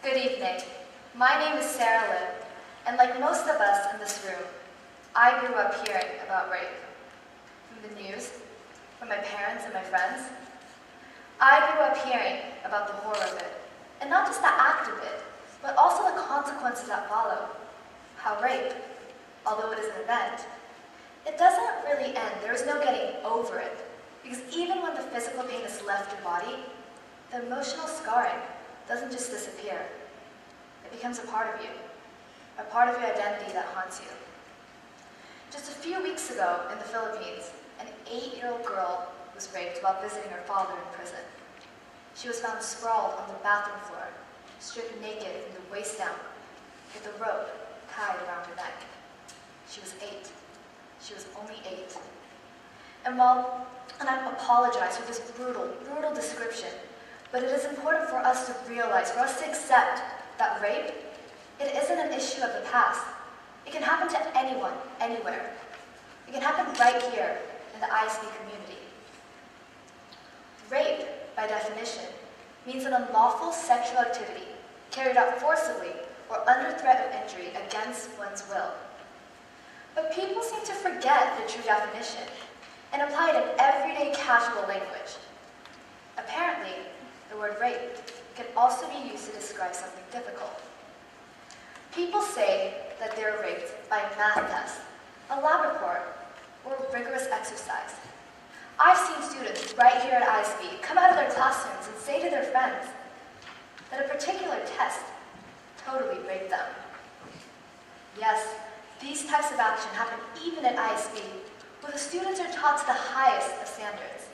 Good evening. My name is Sarah Lynn, and like most of us in this room, I grew up hearing about rape. From the news, from my parents and my friends. I grew up hearing about the horror of it, and not just the act of it, but also the consequences that follow. How rape, although it is an event, it doesn't really end. There is no getting over it, because even when the physical pain has left your body, the emotional scarring doesn't just disappear. It becomes a part of you, a part of your identity that haunts you. Just a few weeks ago in the Philippines, an 8-year-old girl was raped while visiting her father in prison. She was found sprawled on the bathroom floor, stripped naked from the waist down, with a rope tied around her neck. She was 8. She was only 8. And I apologize for this brutal description, but it is important for us to realize, for us to accept that rape, it isn't an issue of the past. It can happen to anyone, anywhere. It can happen right here in the ISB community. Rape, by definition, means an unlawful sexual activity carried out forcibly or under threat of injury against one's will. But people seem to forget the true definition and apply it in everyday casual language. Apparently, the word rape can also be used to describe something difficult. People say that they're raped by a math test, a lab report, or rigorous exercise. I've seen students right here at ISB come out of their classrooms and say to their friends that a particular test totally raped them. Yes, these types of action happen even at ISB, where the students are taught to the highest of standards.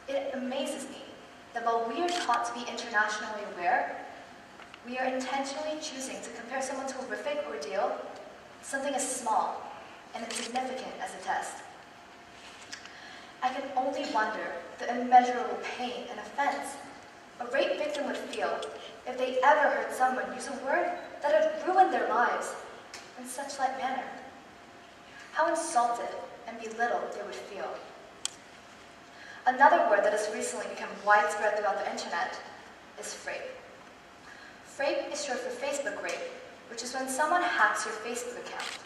It amazes me that while we are taught to be internationally aware, we are intentionally choosing to compare someone's horrific ordeal to something as small and insignificant as a test. I can only wonder the immeasurable pain and offense a rape victim would feel if they ever heard someone use a word that had ruined their lives in such light manner. How insulted and belittled they would feel. Another word that has recently become widespread throughout the internet is frape. Frape is short for Facebook rape, which is when someone hacks your Facebook account.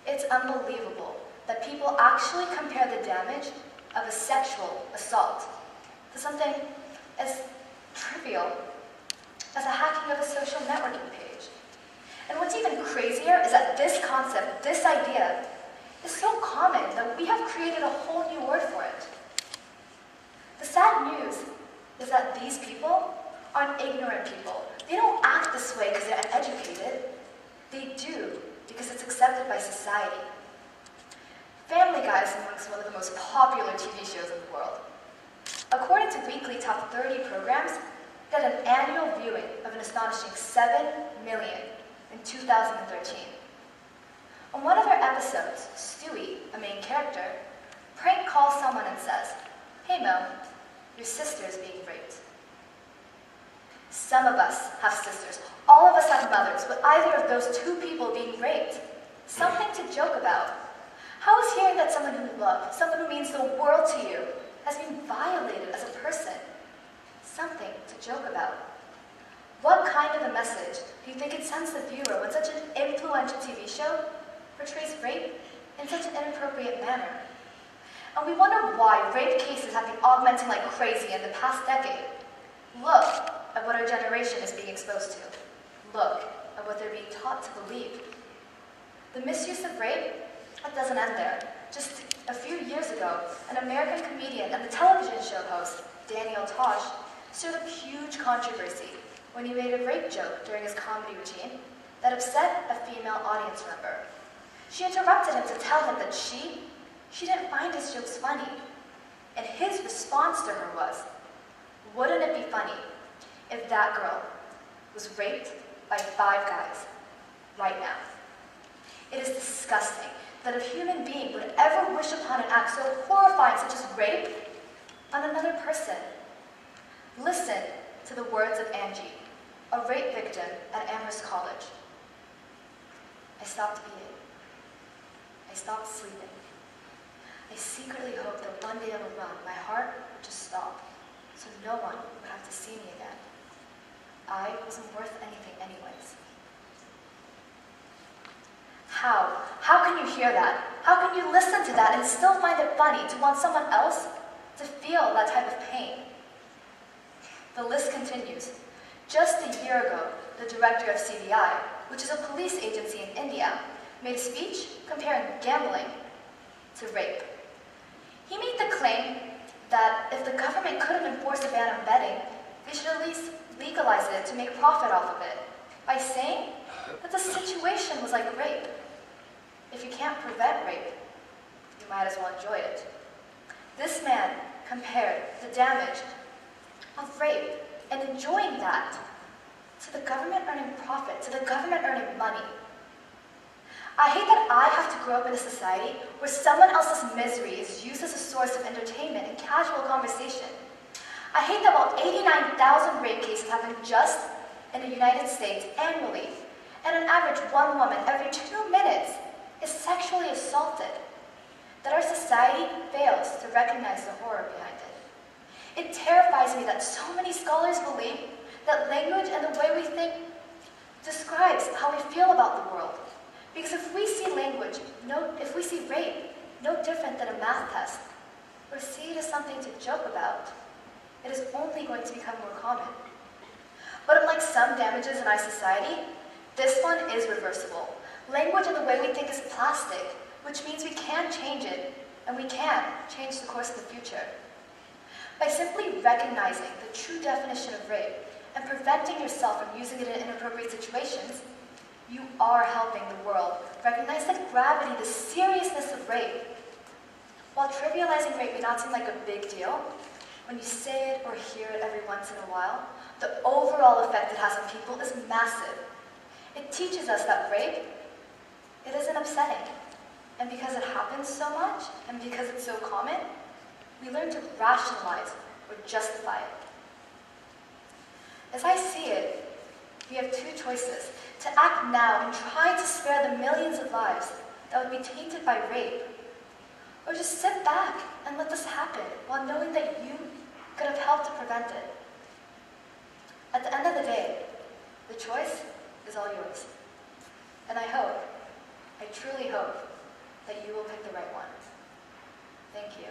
It's unbelievable that people actually compare the damage of a sexual assault to something as trivial as a hacking of a social networking page. And what's even crazier is that this concept, this idea, is so common that we have created a whole new word for it. The sad news is that these people aren't ignorant people. They don't act this way because they're uneducated. They do because it's accepted by society. Family Guy is amongst one of the most popular TV shows in the world. According to Weekly Top 30 programs, it had an annual viewing of an astonishing 7 million in 2013. On one of their episodes, Stewie, a main character, prank calls someone and says, "Hey Mo, your sister is being raped." Some of us have sisters. All of us have mothers, but either of those two people being raped, something to joke about. How is hearing that someone you love, someone who means the world to you, has been violated as a person something to joke about? What kind of a message do you think it sends the viewer when such an influential TV show portrays rape in such an inappropriate manner? And we wonder why rape cases have been augmenting like crazy in the past decade. Look at what our generation is being exposed to. Look at what they're being taught to believe. The misuse of rape, that doesn't end there. Just a few years ago, an American comedian and the television show host, Daniel Tosh, stirred up huge controversy when he made a rape joke during his comedy routine that upset a female audience member. She interrupted him to tell him that she didn't find his jokes funny. And his response to her was, "Wouldn't it be funny if that girl was raped by 5 guys right now?" It is disgusting that a human being would ever wish upon an act so horrifying such as rape on another person. Listen to the words of Angie, a rape victim at Amherst College. "I stopped eating. I stopped sleeping. I secretly hoped that one day on a run, my heart would just stop, so no one would have to see me again. I wasn't worth anything anyways. How? How can you hear that? How can you listen to that and still find it funny to want someone else to feel that type of pain? The list continues. Just a year ago, the director of CBI, which is a police agency in India, made a speech comparing gambling to rape. He made the claim that if the government couldn't enforce a ban on betting, they should at least legalize it to make profit off of it, by saying that the situation was like rape. If you can't prevent rape, you might as well enjoy it. This man compared the damage of rape and enjoying that to the government earning profit, to the government earning money. I hate that I have to grow up in a society where someone else's misery is used as a source of entertainment and casual conversation. I hate that while 89,000 rape cases happen just in the United States annually, and on average 1 woman every 2 minutes is sexually assaulted, that our society fails to recognize the horror behind it. It terrifies me that so many scholars believe that language and the way we think describes how we feel about the world. Because if we see language, if we see rape, no different than a math test, or see it as something to joke about, it is only going to become more common. But unlike some damages in our society, this one is reversible. Language and the way we think is plastic, which means we can change it, and we can change the course of the future. By simply recognizing the true definition of rape and preventing yourself from using it in inappropriate situations, you are helping the world recognize the gravity, the seriousness of rape. While trivializing rape may not seem like a big deal, when you say it or hear it every once in a while, the overall effect it has on people is massive. It teaches us that rape, it isn't upsetting. And because it happens so much, and because it's so common, we learn to rationalize or justify it. As I see it, we have 2 choices: to act now and try to spare the millions of lives that would be tainted by rape, or just sit back and let this happen while knowing that you could have helped to prevent it. At the end of the day, the choice is all yours. And I truly hope, that you will pick the right one. Thank you.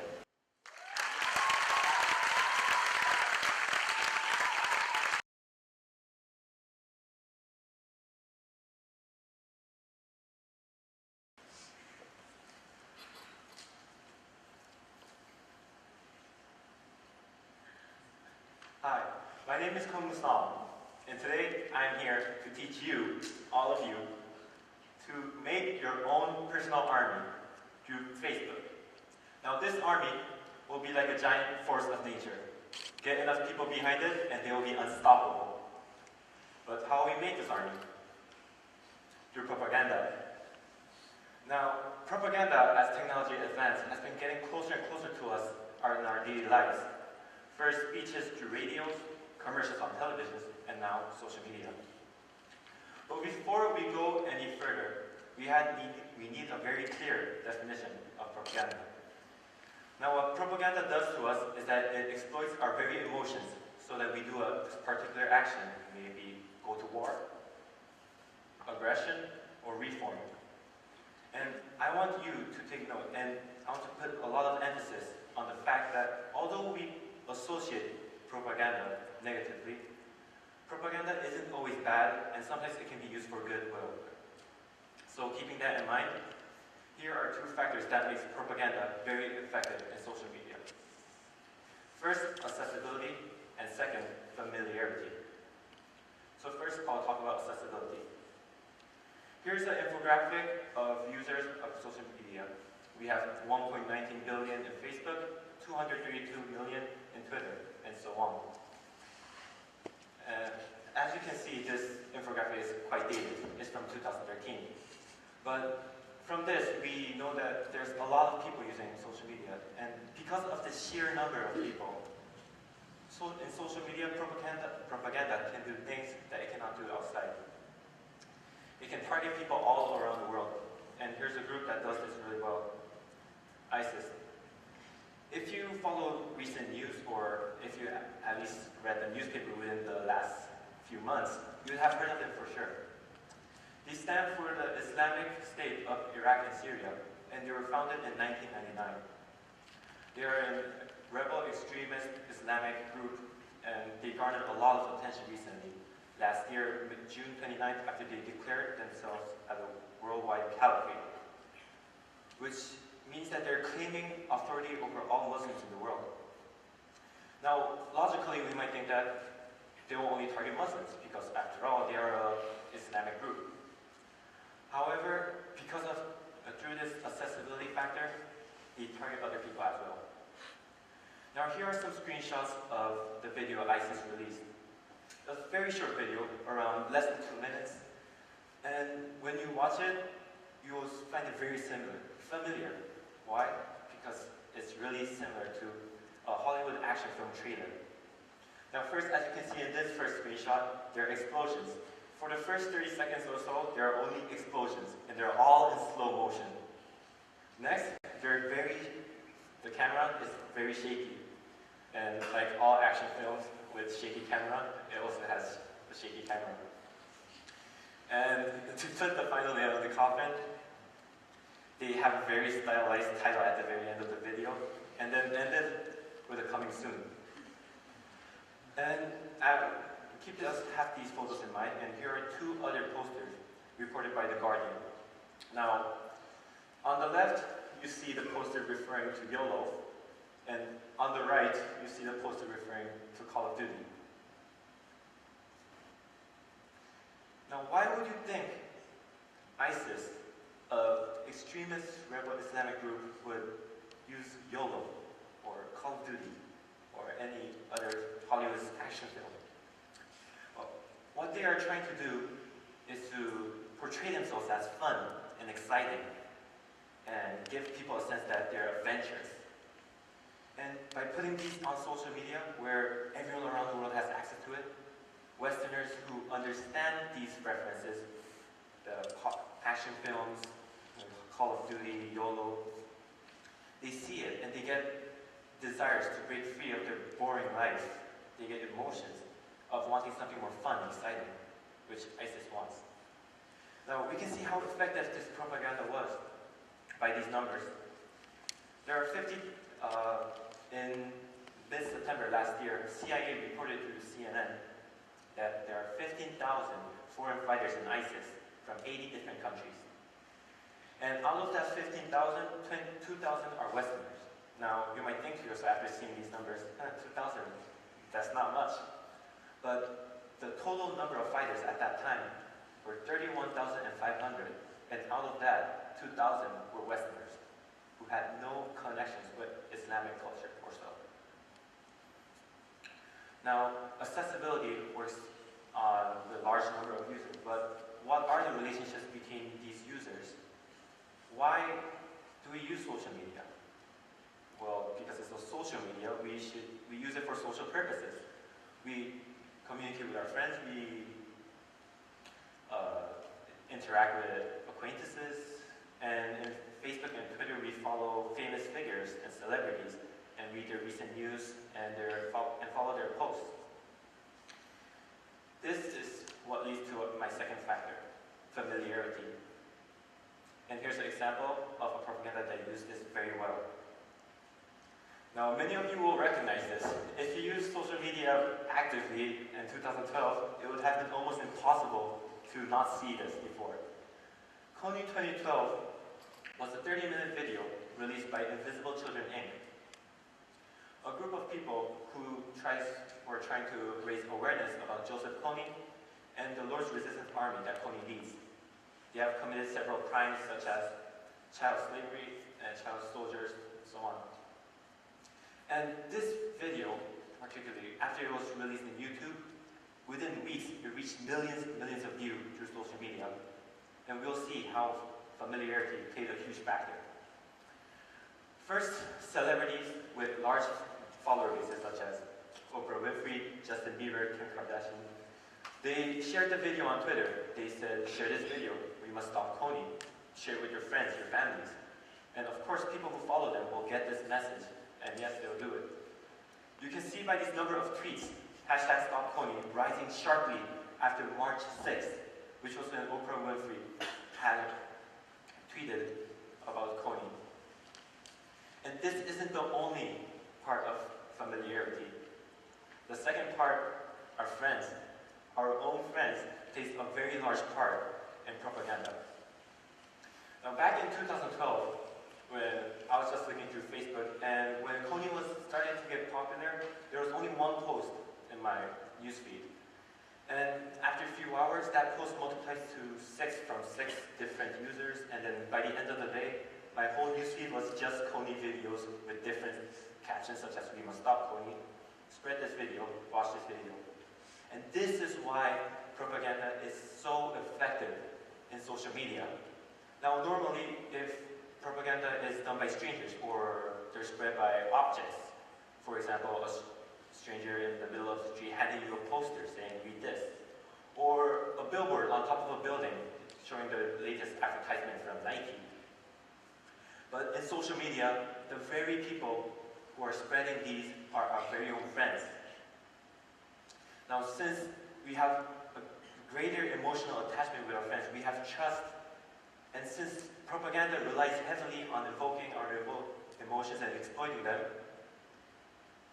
Hi, my name is Kung Musal, and today I'm here to teach you, all of you, to make your own personal army through Facebook. Now this army will be like a giant force of nature. Get enough people behind it and they will be unstoppable. But how will we make this army? Through propaganda. Now, propaganda as technology advances has been getting closer and closer to us in our daily lives. First speeches through radios, commercials on television, and now social media. But before we go any further, we need a very clear definition of propaganda. Now what propaganda does to us is that it exploits our very emotions so that we do a particular action, maybe go to war, aggression, or reform. And I want you to take note, and I want to put a lot of emphasis on the fact that although we associate propaganda negatively, propaganda isn't always bad, and sometimes it can be used for goodwill. So keeping that in mind, here are 2 factors that makes propaganda very effective in social media. First, accessibility, and second, familiarity. So first, I'll talk about accessibility. Here's an infographic of users of social media. We have 1.19 billion in Facebook, 232 million in Twitter, and so on. As you can see, this infographic is quite dated. It's from 2013. But from this, we know that there's a lot of people using social media. And because of the sheer number of people, in social media, propaganda can do things that it cannot do outside. It can target people all around the world. And here's a group that does this really well, ISIS. If you follow recent news, or if you at least read the newspaper within the last few months, you have heard of them for sure. They stand for the Islamic State of Iraq and Syria, and they were founded in 1999. They are a rebel extremist Islamic group, and they garnered a lot of attention recently. Last year, June 29th, after they declared themselves as a worldwide caliphate, which means that they're claiming authority over all Muslims in the world. Now, logically, we might think that they will only target Muslims, because after all, they are an Islamic group. However, because of through this accessibility factor, they target other people as well. Now, here are some screenshots of the video ISIS released. A very short video, around less than 2 minutes. And when you watch it, you will find it very familiar. Why? Because it's really similar to a Hollywood action film trailer. Now first, as you can see in this first screenshot, there are explosions. For the first 30 seconds or so, there are only explosions, and they're all in slow motion. Next, the camera is very shaky. And like all action films with shaky camera, it also has a shaky camera. And to put the final nail in the coffin, they have a very stylized title at the very end of the video, and then ended with a coming soon. And have these photos in mind, and here are 2 other posters reported by The Guardian. Now, on the left, you see the poster referring to YOLO, and on the right, you see the poster referring to Call of Duty. Now, why would you think ISIS, an extremist rebel Islamic group, would use YOLO, or Call of Duty, or any other Hollywood action film? Well, what they are trying to do is to portray themselves as fun and exciting, and give people a sense that they're adventurous. And by putting these on social media, where everyone around the world has access to it, Westerners who understand these references, the action films, Call of Duty, YOLO, they see it and they get desires to break free of their boring life. They get emotions of wanting something more fun, exciting, which ISIS wants. Now, we can see how effective this propaganda was by these numbers. There are in mid-September last year, CIA reported through CNN that there are 15,000 foreign fighters in ISIS from 80 different countries. And out of that 15,000, 2,000 are Westerners. Now, you might think to yourself after seeing these numbers, 2,000, that's not much. But the total number of fighters at that time were 31,500, and out of that, 2,000 were Westerners who had no connections with Islamic culture or so. Now, accessibility works on the large number of users, but what are the relationships between these users? Why do we use social media? Well, because it's a social media, we use it for social purposes. We communicate with our friends, we interact with acquaintances, and in Facebook and Twitter we follow famous figures and celebrities and read their recent news and follow their posts. This is what leads to my second factor, familiarity. And here's an example of a propaganda that uses this very well. Now, many of you will recognize this. If you use social media actively in 2012, it would have been almost impossible to not see this before. Kony 2012 was a 30-minute video released by Invisible Children, Inc., a group of people who were trying to raise awareness about Joseph Kony and the Lord's Resistance Army that Kony leads. They have committed several crimes such as child slavery and child soldiers and so on. And this video, particularly, after it was released on YouTube, within weeks it reached millions and millions of views through social media. And we'll see how familiarity played a huge factor. First, celebrities with large follower bases such as Oprah Winfrey, Justin Bieber, Kim Kardashian, they shared the video on Twitter. They said, share this video, we must stop Kony. Share it with your friends, your families. And of course, people who follow them will get this message, and yes, they'll do it. You can see by this number of tweets hashtag Stop Coney, rising sharply after March 6th, which was when Oprah Winfrey had tweeted about Coney. And this isn't the only part of familiarity. The second part, our friends. Our own friends plays a very large part in propaganda. Now back in 2012, when I was just looking through Facebook, and when Coney was starting to get popular, there was only one post in my newsfeed. And after a few hours, that post multiplied to 6 from 6 different users, and then by the end of the day, my whole newsfeed was just Coney videos with different captions such as "We must stop Coney," "Spread this video," "Watch this video." And this is why propaganda is so effective in social media. Now normally, if propaganda is done by strangers or they're spread by objects, for example, a stranger in the middle of the street handing you a poster saying "read this," or a billboard on top of a building showing the latest advertisement from Nike. But in social media, the very people who are spreading these are our very own friends. Now, since we have a greater emotional attachment with our friends, we have trust, and since propaganda relies heavily on evoking our emotions and exploiting them,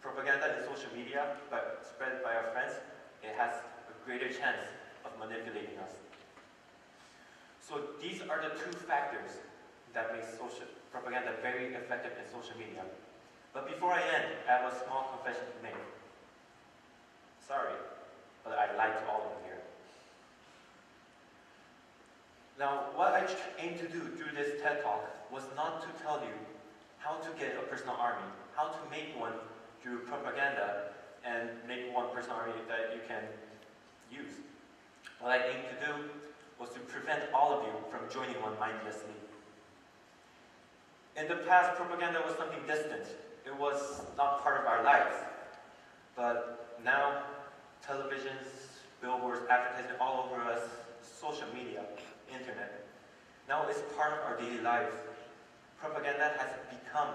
propaganda in social media, but spread by our friends, it has a greater chance of manipulating us. So these are the two factors that make propaganda very effective in social media. But before I end, I have a small confession to make. Sorry, but I lied to all of you here. Now, what I aim to do through this TED Talk was not to tell you how to get a personal army, how to make one through propaganda, and make one personal army that you can use. What I aimed to do was to prevent all of you from joining one mindlessly. In the past, propaganda was something distant. It was not part of our lives. But now, televisions, billboards, advertising all over us, social media, internet, now it's part of our daily lives. Propaganda has become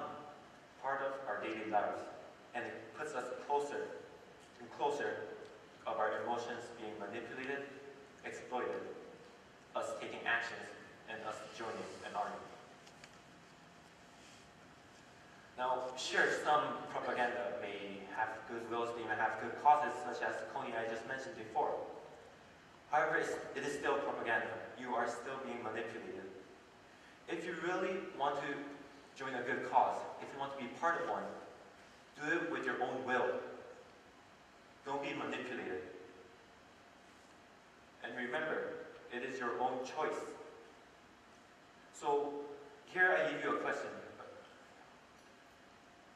part of our daily lives, and it puts us closer and closer of our emotions being manipulated, exploited, us taking actions, and us joining an army. Now, sure, some propaganda may have good wills, they may have good causes, such as Coney I just mentioned before. However, it is still propaganda. You are still being manipulated. If you really want to join a good cause, if you want to be part of one, do it with your own will. Don't be manipulated. And remember, it is your own choice. So, here I give you a question.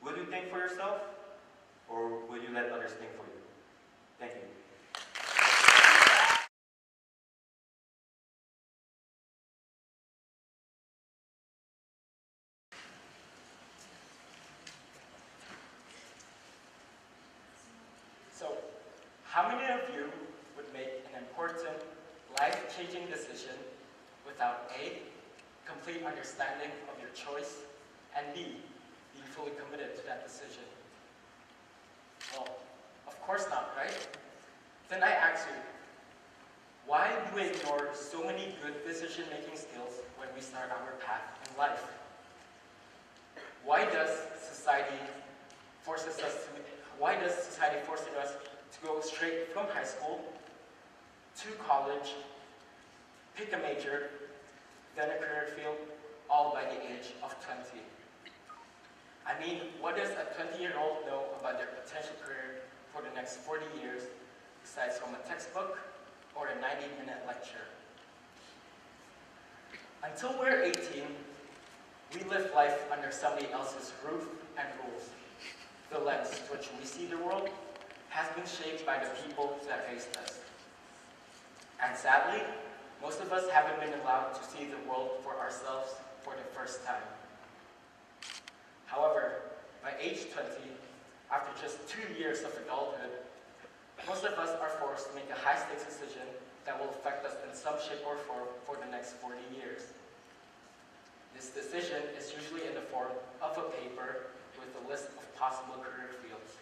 Will you think for yourself, or will you let others think for you? Thank you. So, how many of you would make an important, life-changing decision without A, complete understanding of your choice, and B, being fully committed to that decision? Well, of course not, right? Then I ask you, why do we ignore so many good decision-making skills when we start our path in life? Why does society force us to go straight from high school to college, pick a major, then a career field, all by the age of 20? I mean, what does a 20-year-old know about their potential career for the next 40 years besides from a textbook or a 90-minute lecture? Until we're 18, we live life under somebody else's roof and rules. The lens to which we see the world has been shaped by the people that raised us. And sadly, most of us haven't been allowed to see the world for ourselves for the first time. However, by age 20, after just 2 years of adulthood, most of us are forced to make a high-stakes decision that will affect us in some shape or form for the next 40 years. This decision is usually in the form of a paper with a list of possible career fields.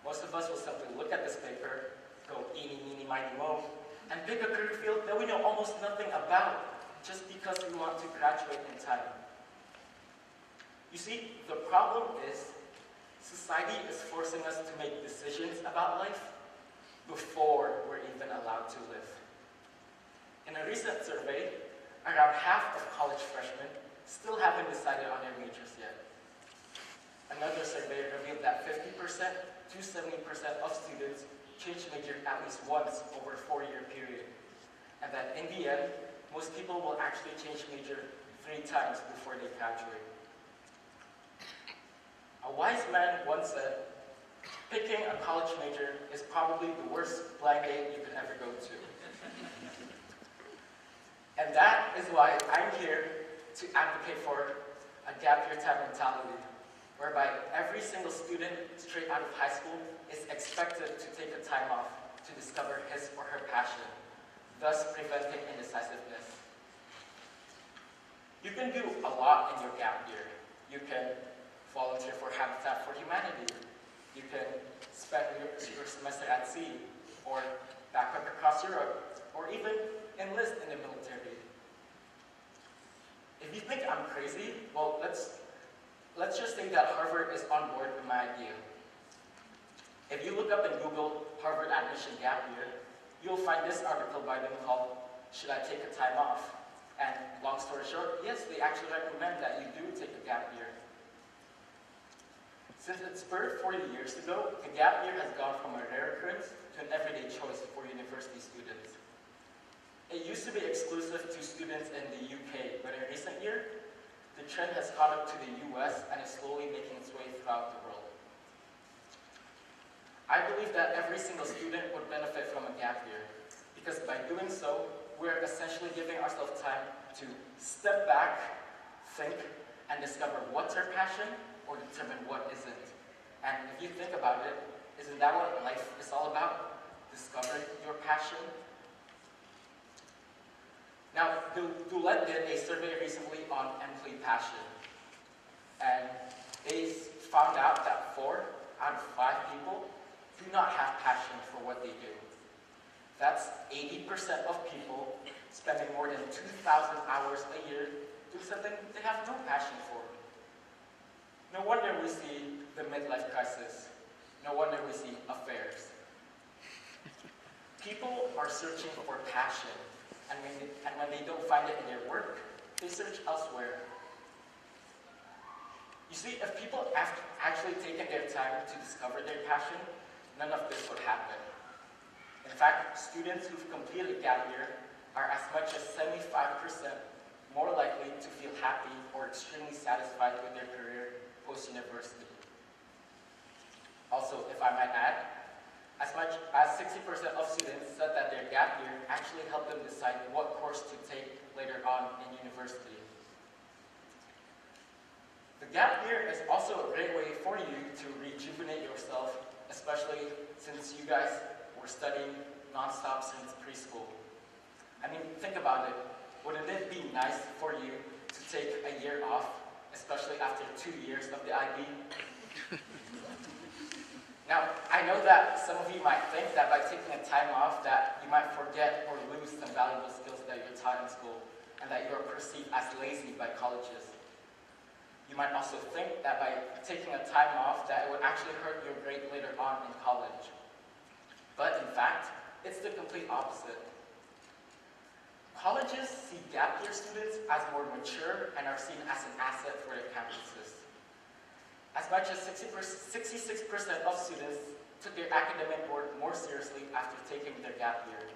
Most of us will simply look at pick a career field that we know almost nothing about just because we want to graduate in time. You see, the problem is society is forcing us to make decisions about life before we're even allowed to live. In a recent survey, around half of college freshmen still haven't decided on their majors yet. Another survey revealed that 50% to 70% of students change major at least once over a 4-year period, and that in the end, most people will actually change major 3 times before they graduate. A wise man once said, picking a college major is probably the worst blind date you could ever go to. And that is why I'm here to advocate for a gap year time mentality, whereby every single student straight out of high school is expected to take a time off to discover his or her passion, thus preventing indecisiveness. You can do a lot in your gap year. You can volunteer for Habitat for Humanity. You can spend your semester at sea, or backpack across Europe, or even enlist in the military. If you think I'm crazy, well, let's just say that Harvard is on board with my idea. If you look up in Google Harvard admission gap year, you'll find this article by them called, "Should I Take a Time Off?" And long story short, yes, they actually recommend that you do take a gap year. Since its birth 40 years ago, the gap year has gone from a rare occurrence to an everyday choice for university students. It used to be exclusive to students in the UK, but in recent years, the trend has caught up to the US and is slowly making its way throughout the world. I believe that every single student would benefit from a gap year, because by doing so, we're essentially giving ourselves time to step back, think, and discover what's our passion, or determine what isn't. And if you think about it, isn't that what life is all about? Discovering your passion? Now, Dulett did a survey recently on employee passion, and they found out that 4 out of 5 people do not have passion for what they do. That's 80% of people spending more than 2,000 hours a year doing something they have no passion for. No wonder we see the midlife crisis. No wonder we see affairs. People are searching for passion, and when they don't find it in their work, they search elsewhere. You see, if people have actually taken their time to discover their passion, none of this would happen. In fact, students who've completed gap year are as much as 75% more likely to feel happy or extremely satisfied with their career post-university. Also, if I might add, as much as 60% of students said that their gap year actually helped them decide what course to take later on in university. The gap year is also a great way for you to rejuvenate yourself, especially since you guys were studying nonstop since preschool. I mean, think about it. Wouldn't it be nice for you to take a year off, especially after 2 years of the IB? Now, I know that some of you might think that by taking a time off that you might forget or lose some valuable skills that you're taught in school, and that you are perceived as lazy by colleges. You might also think that by taking a time off that it would actually hurt your grade later on in college. But in fact, it's the complete opposite. Colleges see gap year students as more mature and are seen as an asset for their campuses. As much as 66% of students took their academic work more seriously after taking their gap year.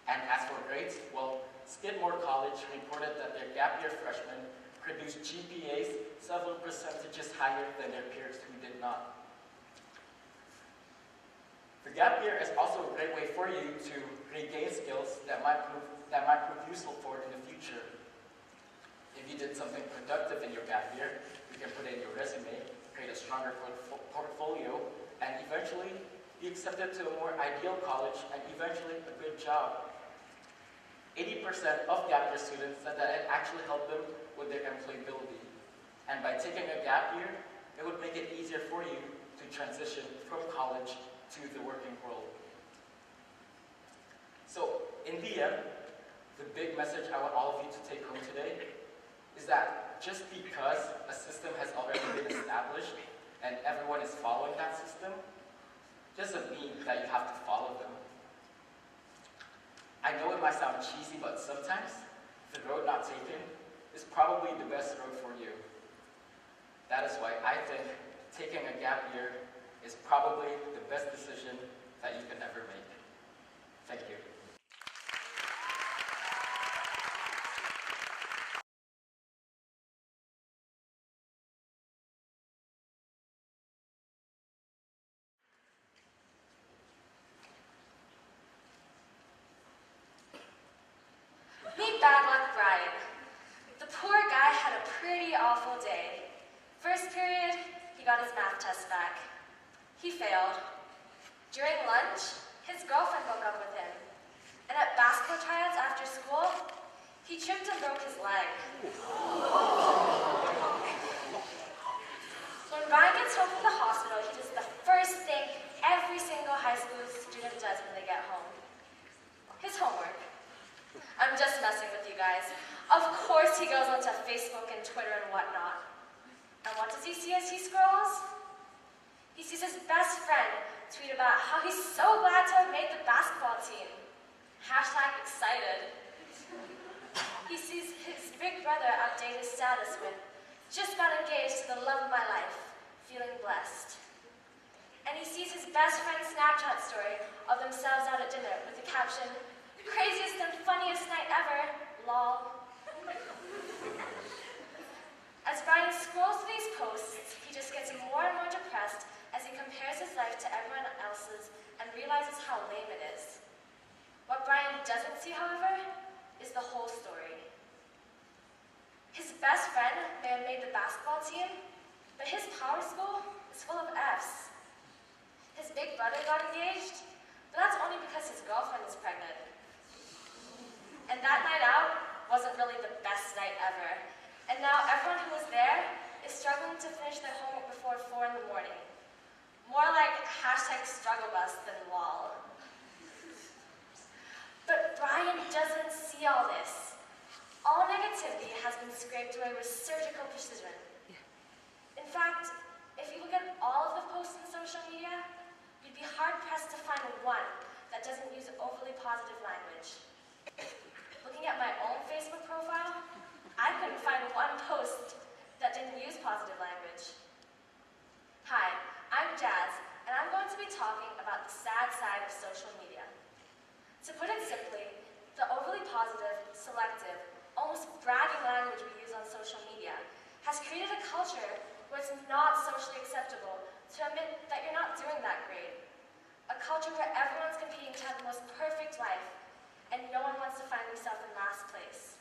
And as for grades, well, Skidmore College reported that their gap year freshmen produced GPAs several percentages higher than their peers who did not. The gap year is also a great way for you to regain skills that might prove useful for in the future. If you did something productive in your gap year, you can put it in your resume, create a stronger portfolio, and eventually be accepted to a more ideal college and eventually a good job. 80% of gap year students said that it actually helped them with their employability. And by taking a gap year, it would make it easier for you to transition from college to the working world. So, in the end, the big message I want all of you to take home today is that just because a system has already been established and everyone is following that system, doesn't mean that you have to follow them. I know it might sound cheesy, but sometimes the road not taken is probably the best road for you. That is why I think taking a gap year is probably the best decision that you can ever make. Thank you. Meet Bad Luck Brian. The poor guy had a pretty awful day. First period, he got his math test back. He failed. During lunch, his girlfriend broke up with him. And at basketball tryouts after school, he tripped and broke his leg. When Brian gets home from the hospital, he does the first thing every single high school student does when they get home. His homework. I'm just messing with you guys. Of course he goes onto Facebook and Twitter and whatnot. And what does he see as he scrolls? He sees his best friend tweet about how he's so glad to have made the basketball team. Hashtag excited. He sees his big brother update his status with, just got engaged to the love of my life, feeling blessed. And he sees his best friend's Snapchat story of themselves out at dinner with the caption, craziest and funniest night ever, lol. As Brian scrolls through these posts, he just gets more and more depressed as he compares his life to everyone else's and realizes how lame it is. What Brian doesn't see, however, is the whole story. His best friend may have made the basketball team, but his power school is full of Fs. His big brother got engaged, but that's only because his girlfriend is pregnant. And that night out wasn't really the best night ever. And now everyone who was there is struggling to finish their homework before 4 in the morning. More like hashtag struggle bus than lol. But Brian doesn't see all this. All negativity has been scraped away with surgical precision. In fact, if you look at all of the posts on social media, you'd be hard-pressed to find one that doesn't use overly positive language. Looking at my own Facebook profile, I couldn't find one post that didn't use positive language. Hi, I'm Jazz, and I'm going to be talking about the sad side of social media. To put it simply, the overly positive, selective, almost bragging language we use on social media has created a culture where it's not socially acceptable to admit that you're not doing that great. A culture where everyone's competing to have the most perfect life, and no one wants to find themselves in last place.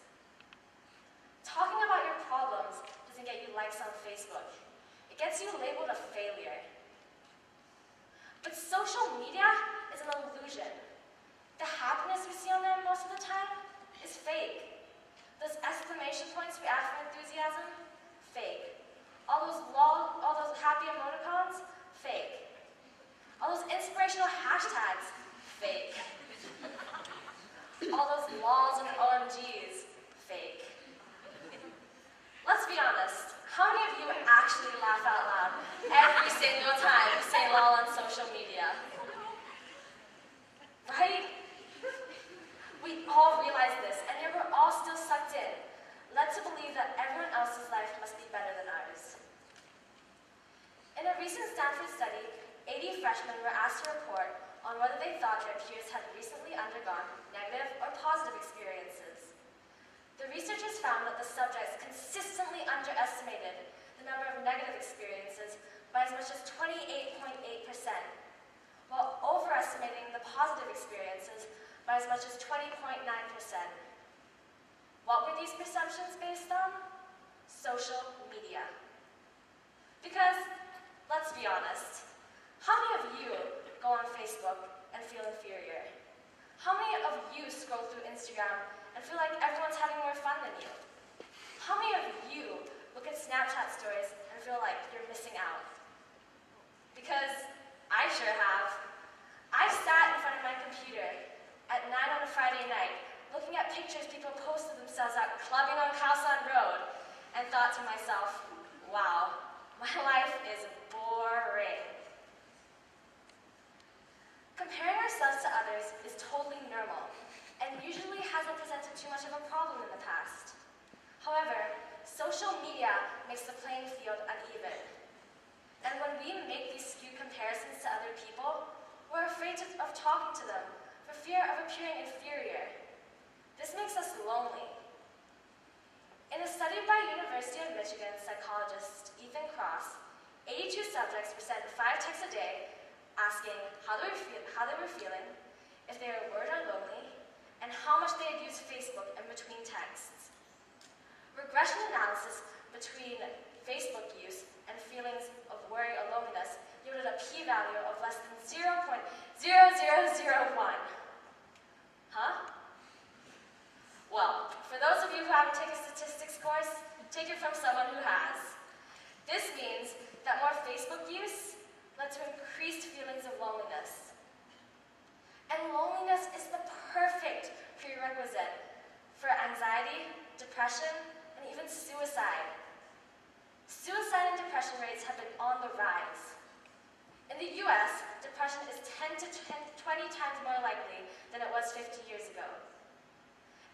Talking about your problems doesn't get you likes on Facebook. It gets you labeled a failure. But social media is an illusion. The happiness we see on there most of the time is fake. Those exclamation points we add for enthusiasm, fake. All those happy emoticons, fake. All those inspirational hashtags, fake. All those lols and OMGs, fake. Let's be honest, how many of you actually laugh out loud every single time you say lol on social media? Right? We all realize this, and yet we're all still sucked in, led to believe that everyone else's life must be better than ours. In a recent Stanford study, 80 freshmen were asked to report on whether they thought their peers had recently undergone negative or positive experiences. The researchers found that the subjects consistently underestimated the number of negative experiences by as much as 28.8%, while overestimating the positive experiences by as much as 20.9%. What were these perceptions based on? Social media. Because, let's be honest, how many of you go on Facebook and feel inferior? How many of you scroll through Instagram and feel like everyone's having more fun than you? How many of you look at Snapchat stories and feel like you're missing out? Because I sure have. I've sat in front of my computer at 9 on a Friday night, looking at pictures people posted themselves out clubbing on Khaosan Road, and thought to myself, wow, my life is boring. Comparing ourselves to others is totally normal, and usually hasn't presented too much of a problem in the past. However, social media makes the playing field uneven. And when we make these skewed comparisons to other people, we're afraid of talking to them for fear of appearing inferior. This makes us lonely. In a study by University of Michigan psychologist Ethan Cross, 82 subjects were sent 5 texts a day asking how they were feeling, if they were worried or lonely, and how much they had used Facebook in between texts. Regression analysis between Facebook use and feelings of worry or loneliness yielded a p-value of less than 0.0001. Huh? Well, for those of you who haven't taken statistics course, take it from someone who has. This means that more Facebook use led to increased feelings of loneliness. And loneliness is the perfect prerequisite for anxiety, depression, and even suicide. Suicide and depression rates have been on the rise. In the US, depression is 10 to 20 times more likely than it was 50 years ago.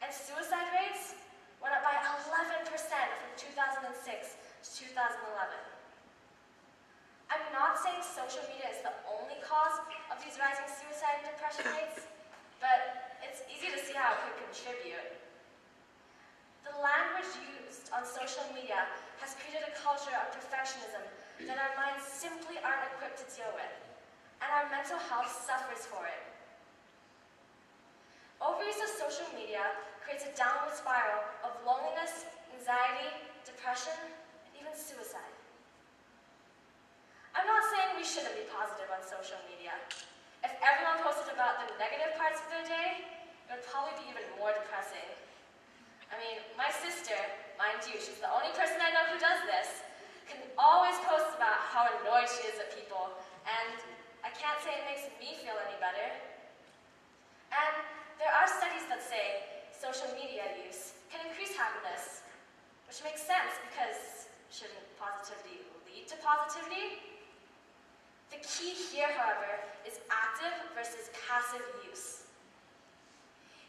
And suicide rates went up by 11% from 2006 to 2011. I'm not saying social media is the only cause of these rising suicide and depression rates, but it's easy to see how it could contribute. The language used on social media has created a culture of perfectionism that our minds simply aren't equipped to deal with, and our mental health suffers for it. Overuse of social media creates a downward spiral of loneliness, anxiety, depression, and even suicide. I'm not saying we shouldn't be positive on social media. If everyone posted about the negative parts of their day, it would probably be even more depressing. I mean, my sister, mind you, she's the only person I know who does this, can always post about how annoyed she is at people, and I can't say it makes me feel any better. And there are studies that say social media use can increase happiness, which makes sense because shouldn't positivity lead to positivity? The key here, however, is active versus passive use.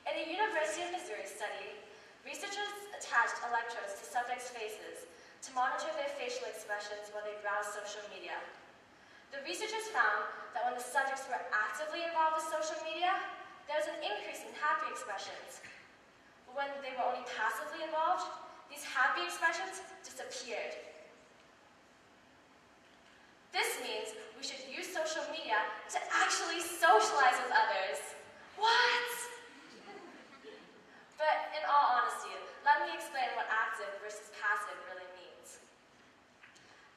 In a University of Missouri study, researchers attached electrodes to subjects' faces to monitor their facial expressions while they browsed social media. The researchers found that when the subjects were actively involved with social media, there was an increase in happy expressions. But when they were only passively involved, these happy expressions disappeared. This means we should use social media to actually socialize with others. What? But in all honesty, let me explain what active versus passive really means.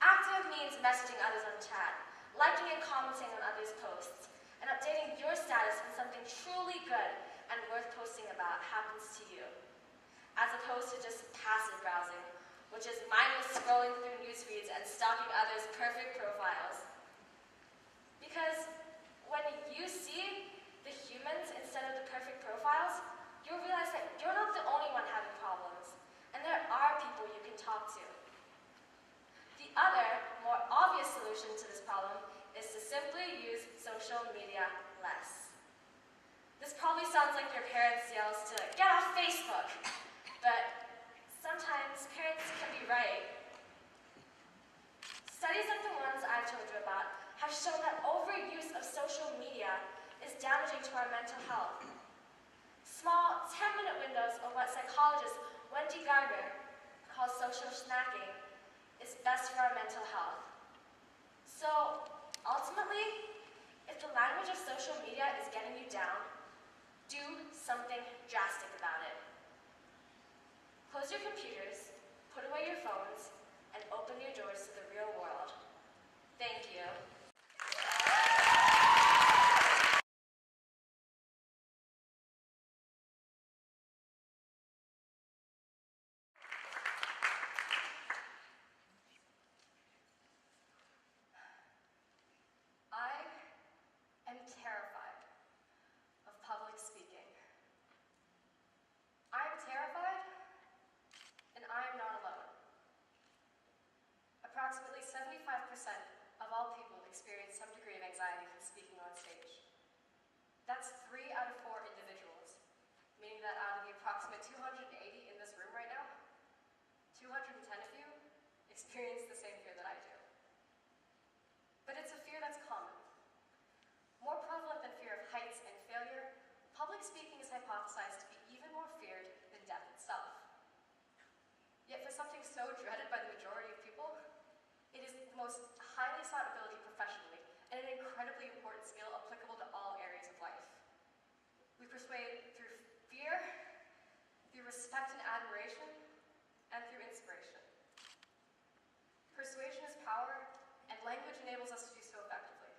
Active means messaging others on chat, liking and commenting on others' posts, and updating your status when something truly good and worth posting about happens to you, as opposed to just passive browsing, which is mindless scrolling through news feeds and stalking others' perfect profiles. Because when you see the humans instead of the perfect profiles, you'll realize that you're not the only one having problems, and there are people you can talk to. The other, more obvious solution to this problem is to simply use social media less. This probably sounds like your parents' yells to get off Facebook, but sometimes parents can be right. Studies like the ones I've told you about have shown that overuse of social media is damaging to our mental health. Small 10-minute windows of what psychologist Wendy Gardner calls social snacking is best for our mental health. So, ultimately, if the language of social media is getting you down, do something drastic about it. Close your computers, put away your phones, and open your doors to the real world. Thank you. I am terrified of public speaking. That's 3 out of 4 individuals, meaning that out of the approximate 280 in this room right now, 210 of you experience the same fear that I do. But it's a fear that's common. More prevalent than fear of heights and failure, public speaking is hypothesized to be even more feared than death itself. Yet for something so dreaded by the majority of people, it is the most highly sought ability professionally and an incredibly important skill applicable to all areas of life. We persuade through fear, through respect and admiration, and through inspiration. Persuasion is power, and language enables us to do so effectively.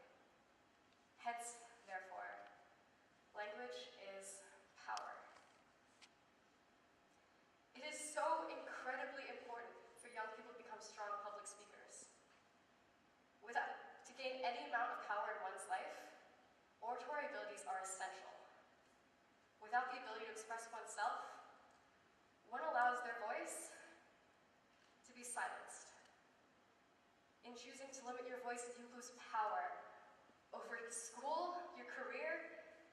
Hence, therefore, language is power. It is so incredibly important for young people to become strong public speakers. To gain any amount of power in one's life, oratory abilities are essential. Without the ability to express oneself, one allows their voice to be silenced. In choosing to limit your voice, you lose power over school, your career,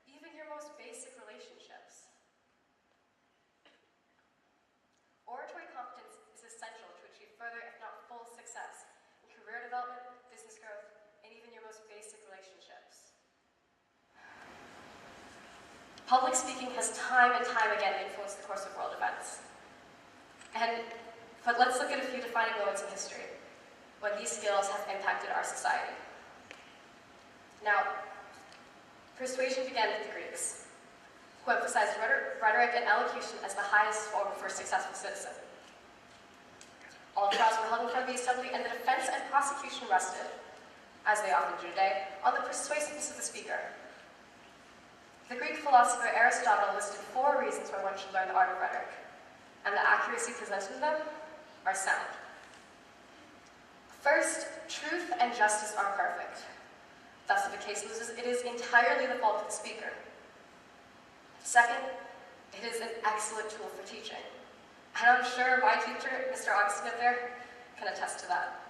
even your most basic relationships. Oratory competence is essential to achieve further, if not full, success in career development, business growth, and even your most basic relationships. Public speaking has time and time again influenced the course of world events. But let's look at a few defining moments in history when these skills have impacted our society. Now, persuasion began with the Greeks, who emphasized rhetoric and elocution as the highest form for a successful citizen. All trials were held in front of the assembly, and the defense and prosecution rested, as they often do today, on the persuasiveness of the speaker. The Greek philosopher Aristotle listed 4 reasons why one should learn the art of rhetoric, and the accuracy presented in them are sound. First, truth and justice are perfect. Thus, if a case loses, it is entirely the fault of the speaker. Second, it is an excellent tool for teaching. And I'm sure my teacher, Mr. Augustine up there, can attest to that.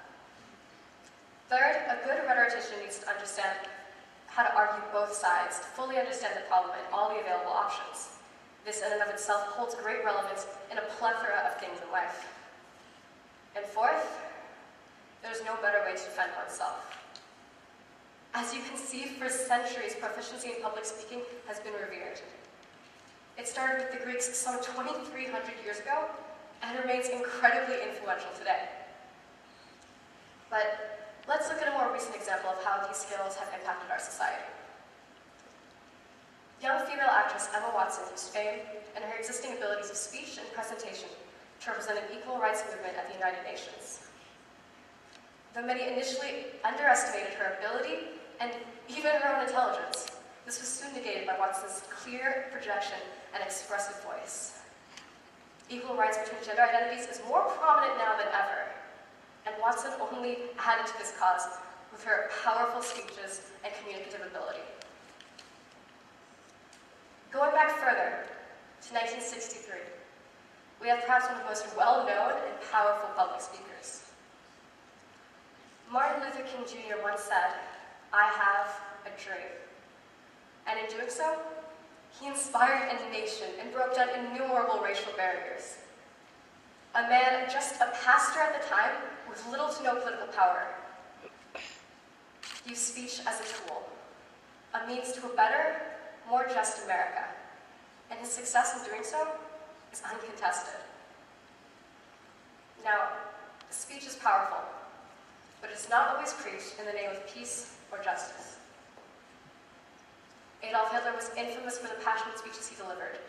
Third, a good rhetorician needs to understand how to argue both sides, to fully understand the problem and all the available options. This in and of itself holds great relevance in a plethora of things in life. And fourth, there's no better way to defend oneself. As you can see, for centuries, proficiency in public speaking has been revered. It started with the Greeks some 2,300 years ago and remains incredibly influential today. But let's look at a more recent example of how these skills have impacted our society. Young female actress Emma Watson used fame and her existing abilities of speech and presentation to represent an equal rights movement at the United Nations. Though many initially underestimated her ability and even her own intelligence, this was soon negated by Watson's clear projection and expressive voice. Equal rights between gender identities is more prominent now than ever, and Watson only added to this cause with her powerful speeches and communicative ability. Going back further to 1963, we have perhaps one of the most well-known and powerful public speakers. Martin Luther King Jr. once said, "I have a dream." And in doing so, he inspired a nation and broke down innumerable racial barriers. A man, just a pastor at the time, with little to no political power, used speech as a tool, a means to a better, more just America. And his success in doing so is uncontested. Now, speech is powerful, but it's not always preached in the name of peace or justice. Adolf Hitler was infamous for the passionate speeches he delivered,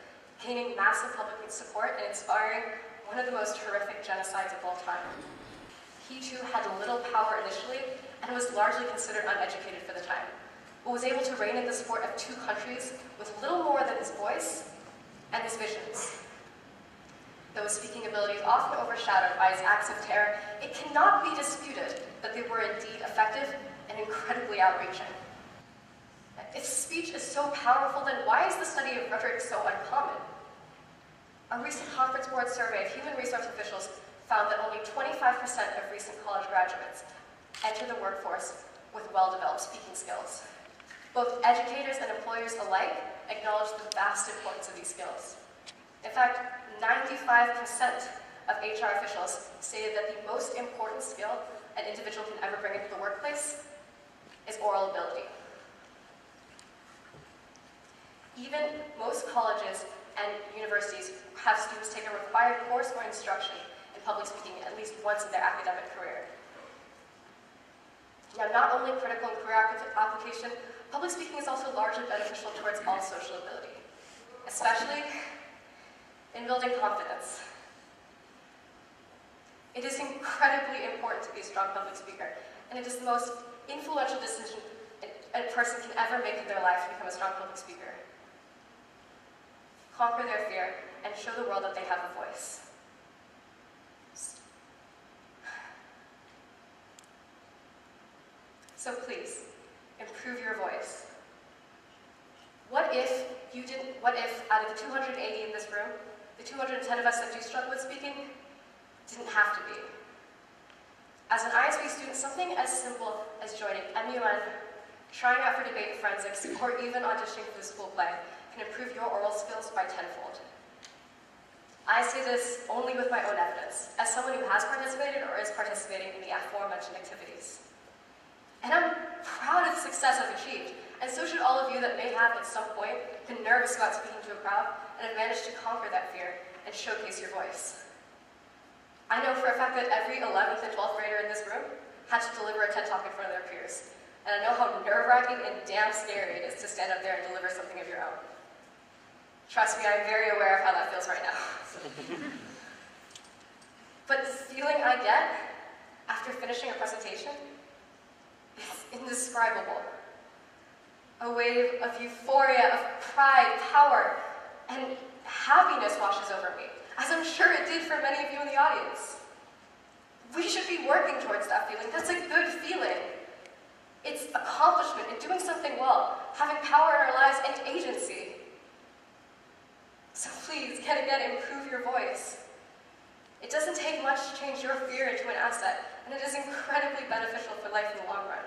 gaining massive public support and inspiring one of the most horrific genocides of all time. He too had little power initially and was largely considered uneducated for the time, but was able to rein in the support of 2 countries with little more than his voice and his visions. Though his speaking abilities often overshadowed by his acts of terror, it cannot be disputed that they were indeed effective and incredibly outreaching. If speech is so powerful, then why is the study of rhetoric so uncommon? A recent Conference Board survey of human resource officials found that only 25% of recent college graduates enter the workforce with well-developed speaking skills. Both educators and employers alike acknowledge the vast importance of these skills. In fact, 95% of HR officials stated that the most important skill an individual can ever bring into the workplace is oral ability. Even most colleges and universities have students take a required course or instruction in public speaking at least once in their academic career. Now, not only critical in career application, public speaking is also largely beneficial towards all social ability, especially in building confidence. It is incredibly important to be a strong public speaker, and it is the most influential decision a person can ever make in their life to become a strong public speaker. Conquer their fear and show the world that they have a voice. So please, improve your voice. What if out of the 280 in this room, the 210 of us that do struggle with speaking didn't have to be? As an ISB student, something as simple as joining MUN, trying out for debate forensics, or even auditioning for the school play can improve your oral skills by tenfold. I say this only with my own evidence, as someone who has participated or is participating in the aforementioned activities. And I'm proud of the success I've achieved, and so should all of you that may have at some point been nervous about speaking to a crowd and have managed to conquer that fear and showcase your voice. I know for a fact that every 11th and 12th grader in this room had to deliver a TED Talk in front of their peers, and I know how nerve-wracking and damn scary it is to stand up there and deliver something of your own. Trust me, I'm very aware of how that feels right now. But the feeling I get after finishing a presentation is indescribable. A wave of euphoria, of pride, power, and happiness washes over me, as I'm sure it did for many of you in the audience. We should be working towards that feeling. That's a good feeling. It's accomplishment and doing something well, having power in our lives and agency. So please, yet again, improve your voice. It doesn't take much to change your fear into an asset, and it is incredibly beneficial for life in the long run.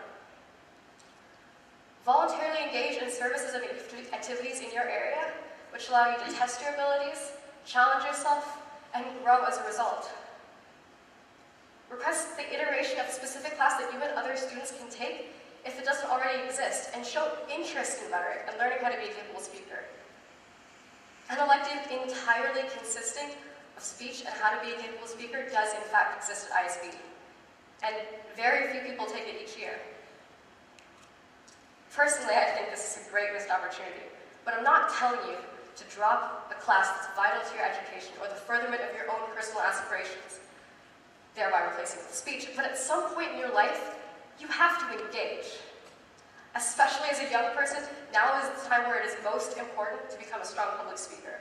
Voluntarily engage in services and activities in your area, which allow you to test your abilities, challenge yourself, and grow as a result. Request the iteration of a specific class that you and other students can take if it doesn't already exist, and show interest in rhetoric and learning how to be a capable speaker. An elective entirely consisting of speech and how to be a capable speaker does in fact exist at ISB, and very few people take it each year. Personally, I think this is a great missed opportunity, but I'm not telling you to drop a class that's vital to your education or the furtherment of your own personal aspirations, thereby replacing it with speech. But at some point in your life, you have to engage. Especially as a young person, now is the time where it is most important to become a strong public speaker.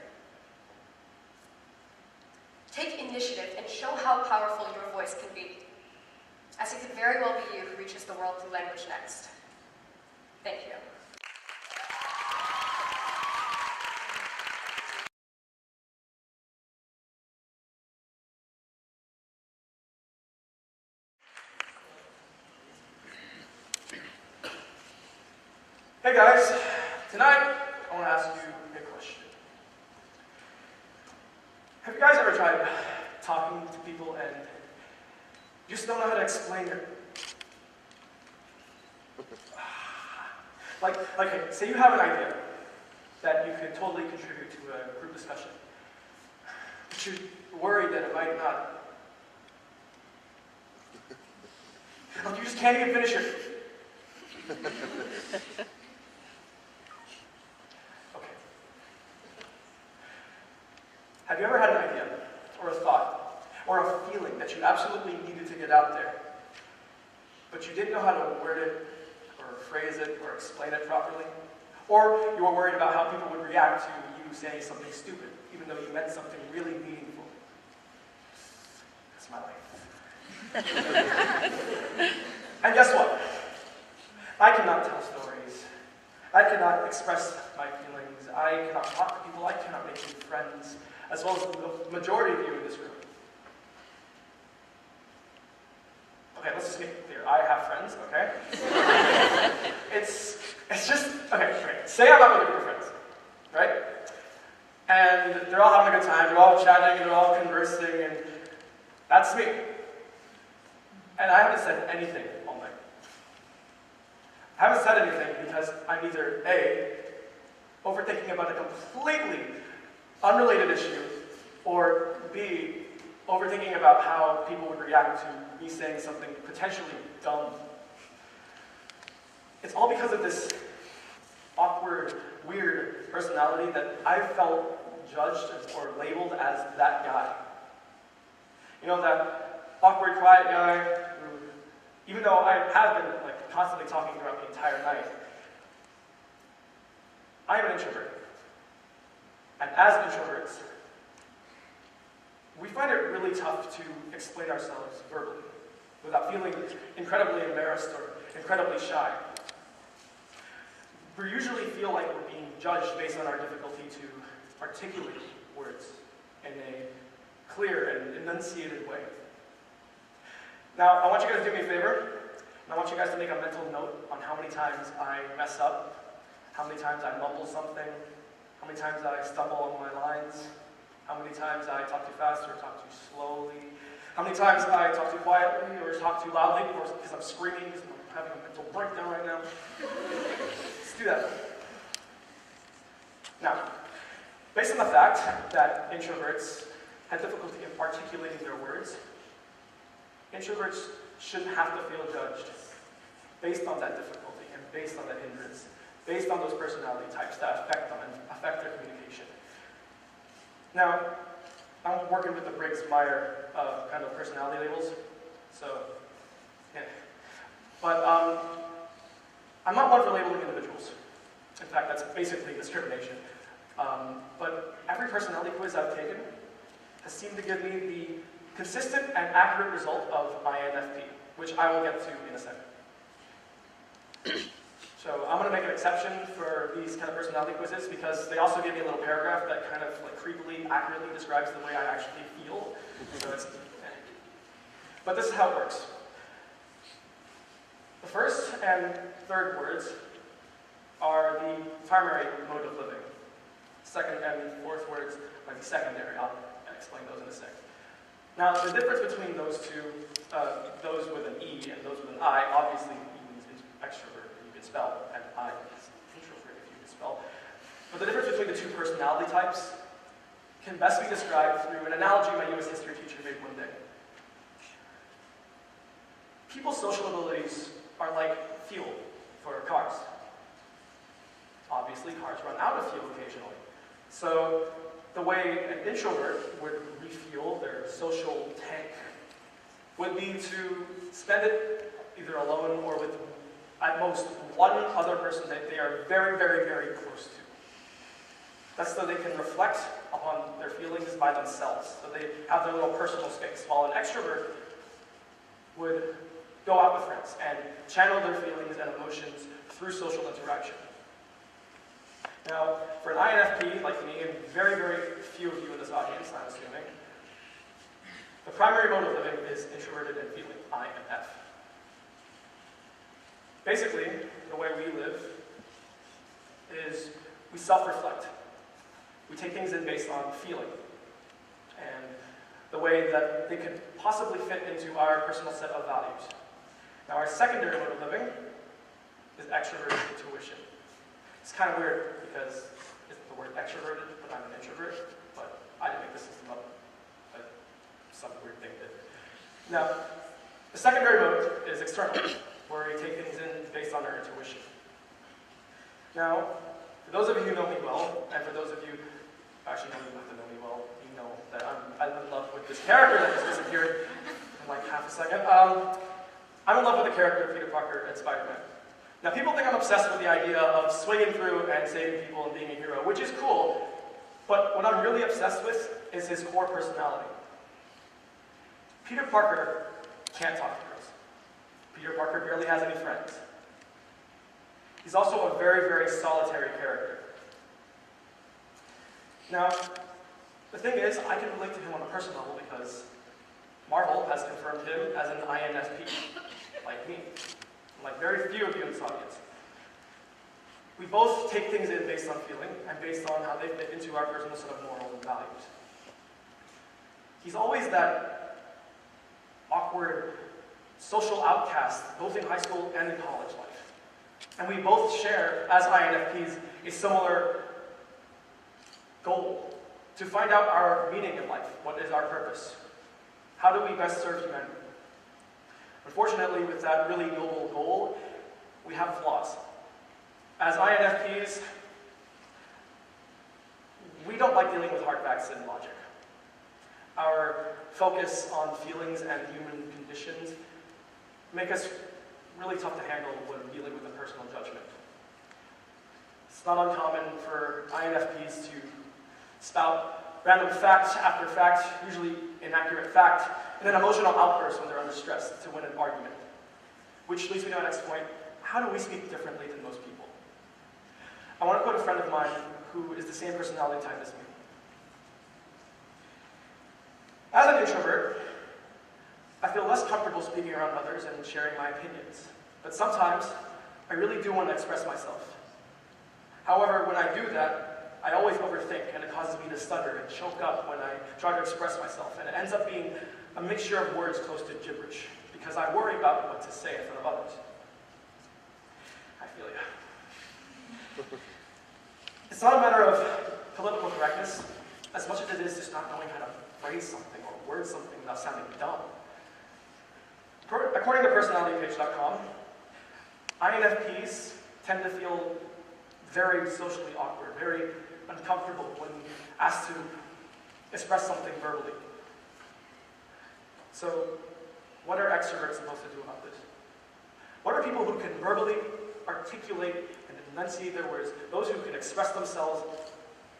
Take initiative and show how powerful your voice can be, as it could very well be you who reaches the world through language next. Thank you. Hey guys, tonight I want to ask you a question. Have you guys ever tried talking to people and you just don't know how to explain your... Like, okay, say you have an idea that you could totally contribute to a group discussion, but you're worried that it might not. Like, you just can't even finish it. Okay. Have you ever had an idea, or a thought, or a feeling that you absolutely needed to get out there, but you didn't know how to word it, or phrase it, or explain it properly? Or you were worried about how people would react to you saying something stupid, even though you meant something really meaningful? That's my life. And guess what? I cannot tell stories. I cannot express my feelings. I cannot talk to people. I cannot make new friends, as well as the majority of you in this room. Okay, let's just make it clear. I have friends, okay? It's just, okay, say I'm out with a group of friends, right? And they're all having a good time, they're all chatting, they're all conversing, and that's me. And I haven't said anything all night. I haven't said anything because I'm either A, overthinking about a completely unrelated issue, or B, overthinking about how people would react to me saying something potentially dumb. It's all because of this awkward, weird personality that I felt judged or labeled as that guy. You know, that awkward, quiet guy who, even though I have been constantly talking throughout the entire night, I am an introvert. And as introverts, we find it really tough to explain ourselves verbally without feeling incredibly embarrassed or incredibly shy. We usually feel like we're being judged based on our difficulty to articulate words in a clear and enunciated way. Now, I want you guys to do me a favor, and I want you guys to make a mental note on how many times I mess up, how many times I mumble something, how many times I stumble on my lines, how many times I talk too fast or talk too slowly, how many times I talk too quietly or talk too loudly because I'm screaming because I'm having a mental breakdown right now. Let's do that. Now, based on the fact that introverts have difficulty in articulating their words, introverts shouldn't have to feel judged based on that difficulty and based on that hindrance, based on those personality types that affect them and affect their communication. Now, I'm working with the Briggs-Meyer kind of personality labels, so, yeah. But I'm not one for labeling individuals. In fact, that's basically discrimination. But every personality quiz I've taken has seemed to give me the consistent and accurate result of INFP, which I will get to in a second. So I'm going to make an exception for these kind of personality quizzes because they also give me a little paragraph that kind of creepily, accurately describes the way I actually feel. So but this is how it works. The first and third words are the primary mode of living. Second and fourth words are the secondary. I'll explain those in a second. Now, the difference between those two, those with an E and those with an I, obviously E means extrovert, you can spell, and I is introvert if you can spell. But the difference between the two personality types can best be described through an analogy my US history teacher made one day. People's social abilities are like fuel for cars. Obviously, cars run out of fuel occasionally. So the way an introvert would refuel their social tank would be to spend it either alone or with, at most, one other person that they are very, very, very close to. That's so they can reflect upon their feelings by themselves, so they have their little personal space, while an extrovert would go out with friends and channel their feelings and emotions through social interaction. Now, for an INFP like me, and very, very few of you in this audience, I'm assuming, the primary mode of living is introverted and feeling, INF. Basically, the way we live is we self-reflect. We take things in based on feeling and the way that they could possibly fit into our personal set of values. Now, our secondary mode of living is extroverted intuition. It's kind of weird because it's the word extroverted, but I'm an introvert, but I didn't make the system up. Some weird thing did. Now, the secondary mode is external, where we take things in based on our intuition. Now, for those of you who know me well, and for those of you who actually don't even have to know me well, you know that I'm in love with this character that just disappeared in like half a second. I'm in love with the character of Peter Parker and Spider-Man. Now, people think I'm obsessed with the idea of swinging through and saving people and being a hero, which is cool, but what I'm really obsessed with is his core personality. Peter Parker can't talk to girls. Peter Parker barely has any friends. He's also a very, very solitary character. Now, the thing is, I can relate to him on a personal level because Marvel has confirmed him as an INFP, like me. Like very few of you in this audience. We both take things in based on feeling and based on how they fit into our personal set of morals and values. He's always that awkward social outcast, both in high school and in college life. And we both share, as INFPs, a similar goal: to find out our meaning in life. What is our purpose? How do we best serve humanity? Unfortunately, with that really noble goal, we have flaws. As INFPs, we don't like dealing with hard facts and logic. Our focus on feelings and human conditions make us really tough to handle when dealing with a personal judgment. It's not uncommon for INFPs to spout random fact after fact, usually inaccurate fact, in an emotional outburst when they're under stress to win an argument. Which leads me to my next point: how do we speak differently than most people? I want to quote a friend of mine who is the same personality type as me. As an introvert, I feel less comfortable speaking around others and sharing my opinions, but sometimes I really do want to express myself. However, when I do that, I always overthink, and it causes me to stutter and choke up when I try to express myself, and it ends up being a mixture of words close to gibberish, because I worry about what to say in front of others. I feel ya. It's not a matter of political correctness, as much as it is just not knowing how to phrase something or word something without sounding dumb. According to personalitypage.com, INFPs tend to feel very socially awkward, very uncomfortable when asked to express something verbally. So, what are extroverts supposed to do about this? What are people who can verbally articulate and enunciate their words, those who can express themselves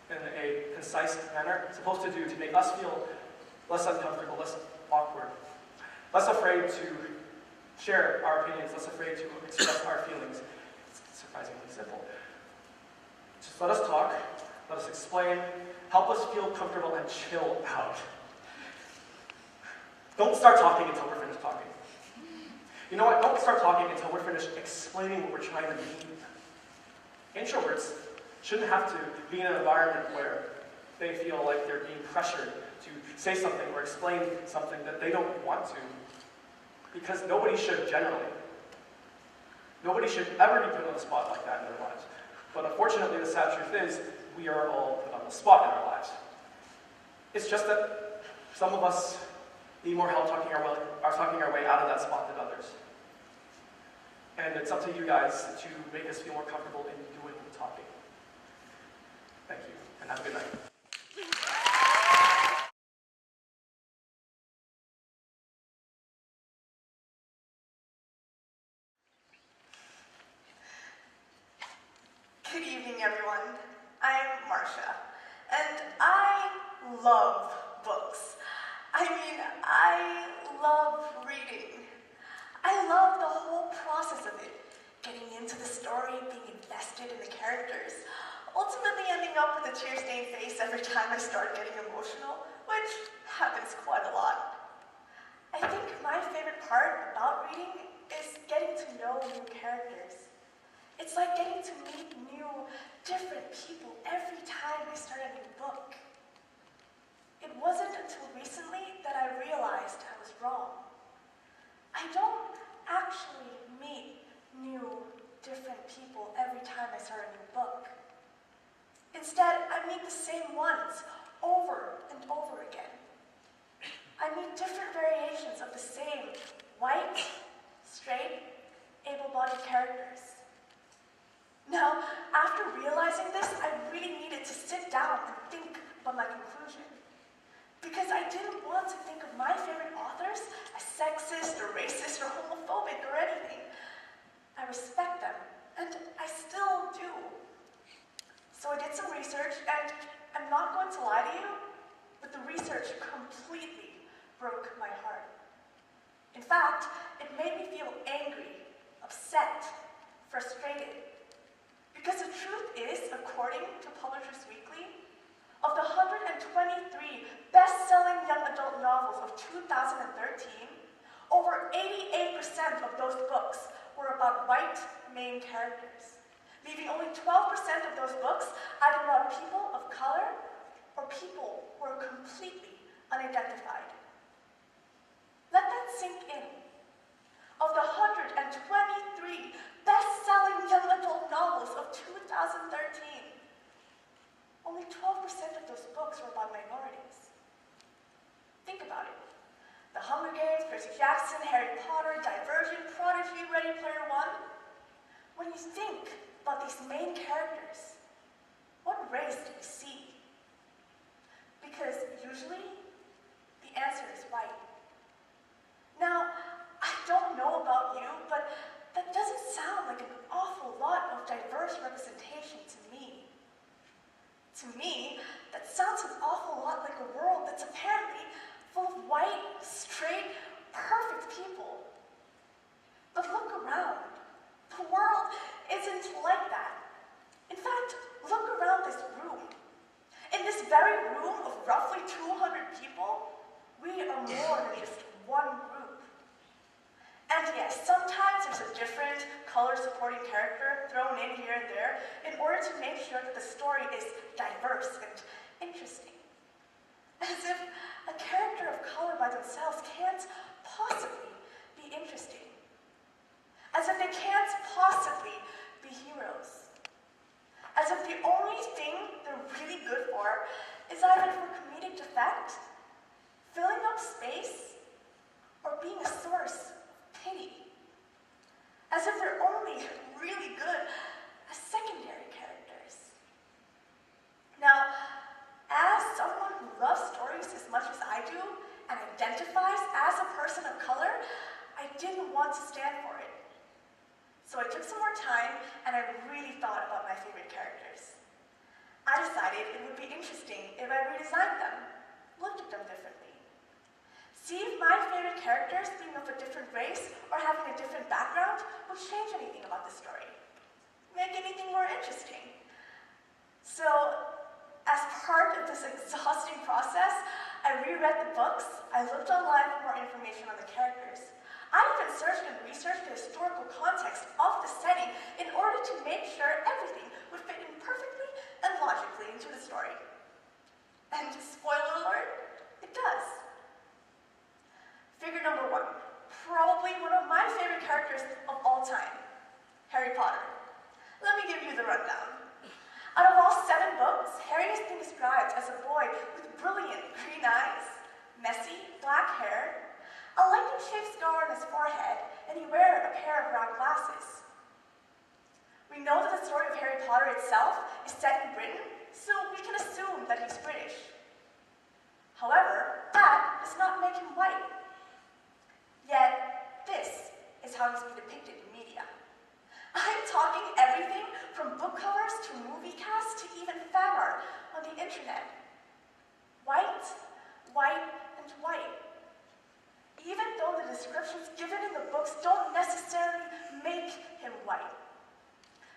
in a concise manner, supposed to do to make us feel less uncomfortable, less awkward, less afraid to share our opinions, less afraid to express our feelings? It's surprisingly simple. Just let us talk, let us explain, help us feel comfortable and chill out. Don't start talking until we're finished talking. You know what? Don't start talking until we're finished explaining what we're trying to mean. Introverts shouldn't have to be in an environment where they feel like they're being pressured to say something or explain something that they don't want to, because nobody should generally. Nobody should ever be put on the spot like that in their lives. But unfortunately, the sad truth is, we are all put on the spot in our lives. It's just that some of us need more help talking our way out of that spot than others. And it's up to you guys to make us feel more comfortable in doing the talking. Thank you, and have a good night. Good evening, everyone. I'm Marcia, and I love books. I mean, I love reading. I love the whole process of it, getting into the story, being invested in the characters, ultimately ending up with a tear-stained face every time I start getting emotional, which happens quite a lot. I think my favorite part about reading is getting to know new characters. It's like getting to meet new, different people every time I start a new book. It wasn't until recently that I realized I was wrong. I don't actually meet new, different people every time I start a new book. Instead, I meet the same ones over and over again. I meet different variations of the same white, straight, able-bodied characters. Now, after realizing this, I really needed to sit down and think about my conclusion. Because I didn't want to think of my favorite authors as sexist or racist or homophobic or anything. I respect them, and I still do. So I did some research, and I'm not going to lie to you, but the research completely broke my heart. In fact, it made me feel angry, upset, frustrated. Because the truth is, according to Publishers Weekly, of the 123 best-selling young adult novels of 2013, over 88% of those books were about white main characters. leaving only 12% of those books either about people of color or people who are completely unidentified. Let that sink in. Of the 123 best-selling young adult novels of 2013, only 12% of those books were about minorities. Think about it. The Hunger Games, Percy Jackson, Harry Potter, Divergent, Prodigy, Ready Player One. When you think about these main characters, what race do you see? Because usually, the answer is white. Now, I don't know about you, but that doesn't sound like an awful lot of diverse representation to me. To me, that sounds an awful lot like a world that's apparently full of white, straight, perfect people. But look around. The world isn't like that. In fact, look around this room. In this very room of roughly 200 people, we are more than just one group. And yes, sometimes there's a different color supporting character thrown in here and there in order to make sure that the story is diverse and interesting. As if a character of color by themselves can't possibly be interesting. As if they can't possibly be heroes. As if the only thing they're really good for is either for comedic effect, filling up space, or being a source of pity. As if they're only really good as secondary characters. Now, as someone who loves stories as much as I do and identifies as a person of color, I didn't want to stand for it. So I took some more time and I really thought about my favorite characters. I decided it would be interesting if I redesigned them, looked at them differently. See if my favorite characters being of a different race or having a different background would change anything about the story. Make anything more interesting. So, as part of this exhausting process, I reread the books, I looked online for more information on the characters. I even searched and researched the historical context of the setting in order to make sure everything would fit in perfectly and logically into the story. And spoiler alert, it does. Figure number one, probably one of my favorite characters of all time, Harry Potter. Let me give you the rundown. Out of all 7 books, Harry has been described as a boy with brilliant green eyes, messy black hair, a lightning-shaped scar on his forehead, and he wears a pair of round glasses. We know that the story of Harry Potter itself is set in Britain, so we can assume that he's British. However, that does not make him white. Yet, this is how he's been depicted in media. I'm talking everything from book covers to movie casts to even fan art on the internet. White, white, and white. Even though the descriptions given in the books don't necessarily make him white.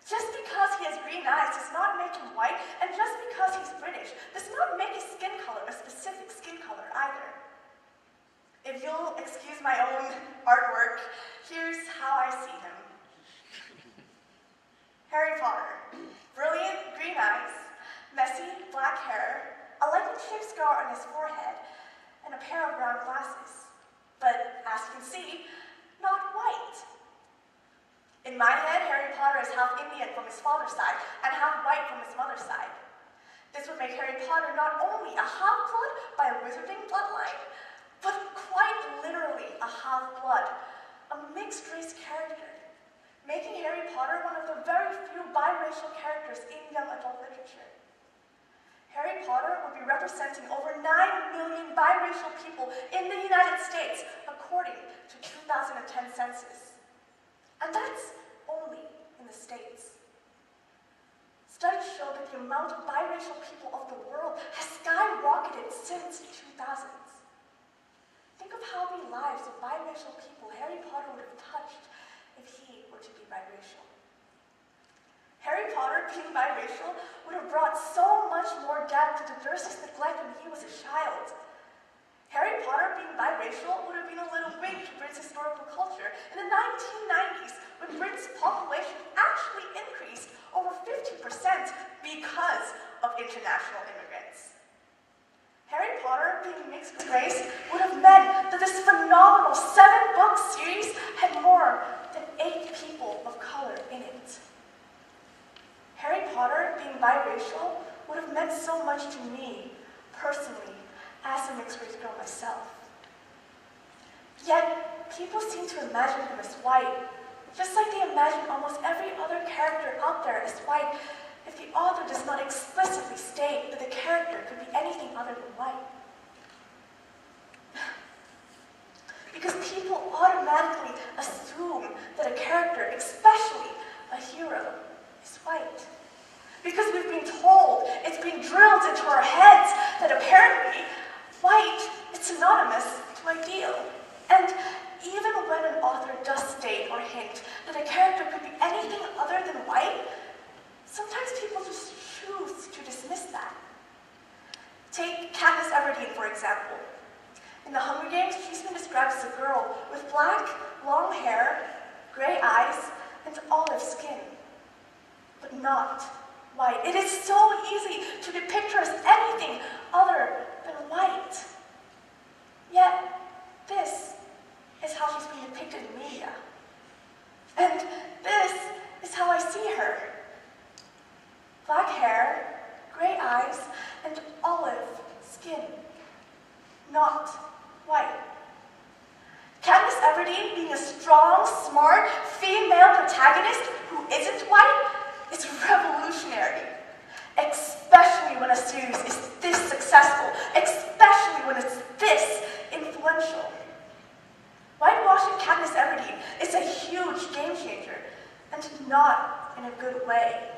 Just because he has green eyes does not make him white, and just because he's British does not make his skin color a specific skin color either. If you'll excuse my own artwork, here's how I see him. Harry Potter. Brilliant green eyes, messy black hair, a lightning-shaped scar on his forehead, and a pair of round glasses. But, as you can see, not white. In my head, Harry Potter is half Indian from his father's side and half white from his mother's side. This would make Harry Potter not only a half-blood by a wizarding bloodline, but quite literally a half-blood, a mixed-race character, making Harry Potter one of the very few biracial characters in young adult literature. Harry Potter would be representing over 9 million biracial people in the United States, according to 2010 census. And that's only in the States. Studies show that the amount of biracial people of the world has skyrocketed since the 2000s. Think of how many lives of biracial people Harry Potter would have touched if he were to be biracial. Harry Potter being biracial would have brought so much more death to the nurse's neglect when he was a child. Harry Potter being biracial would have been a little wink to Britain's historical culture in the 1990s when Britain's population actually increased over international immigrants. Harry Potter being mixed race would have meant that this phenomenal 7-book series had more than 8 people of color in it. Harry Potter being biracial would have meant so much to me, personally, as a mixed race girl myself. Yet, people seem to imagine him as white, just like they imagine almost every other character out there as white, if the author does not explicitly state that the character could be anything other than white. Because people automatically assume that a character, especially a hero, is white. Because we've been told, it's been drilled into our heads that apparently white is synonymous to ideal. And even when an author does state or hint that a character could be anything other than white, sometimes people just choose to dismiss that. Take Katniss Everdeen, for example. In The Hunger Games, she's been described as a girl with black, long hair, gray eyes, and olive skin, but not white. It is so easy to depict her as anything other than white. Yet, this is how she's being depicted in media. And this is how I see her. Black hair, gray eyes, and olive skin. Not white. Katniss Everdeen being a strong, smart, female protagonist who isn't white is revolutionary. Especially when a series is this successful, especially when it's this influential. Whitewashing Katniss Everdeen is a huge game changer, and not in a good way.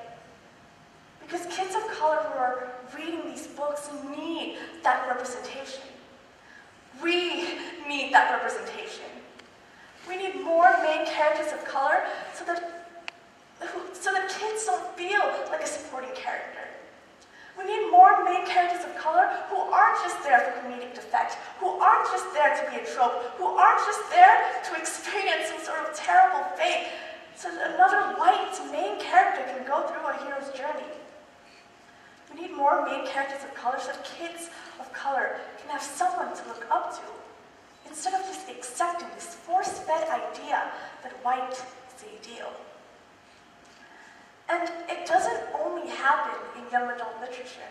Because kids of color who are reading these books need that representation. We need that representation. We need more main characters of color so that kids don't feel like a supporting character. We need more main characters of color who aren't just there for comedic effect, who aren't just there to be a trope, who aren't just there to experience some sort of terrible fate, so that another white main character can go through a hero's journey. We need more main characters of color so that kids of color can have someone to look up to, instead of just accepting this force-fed idea that white is the ideal. And it doesn't only happen in young adult literature.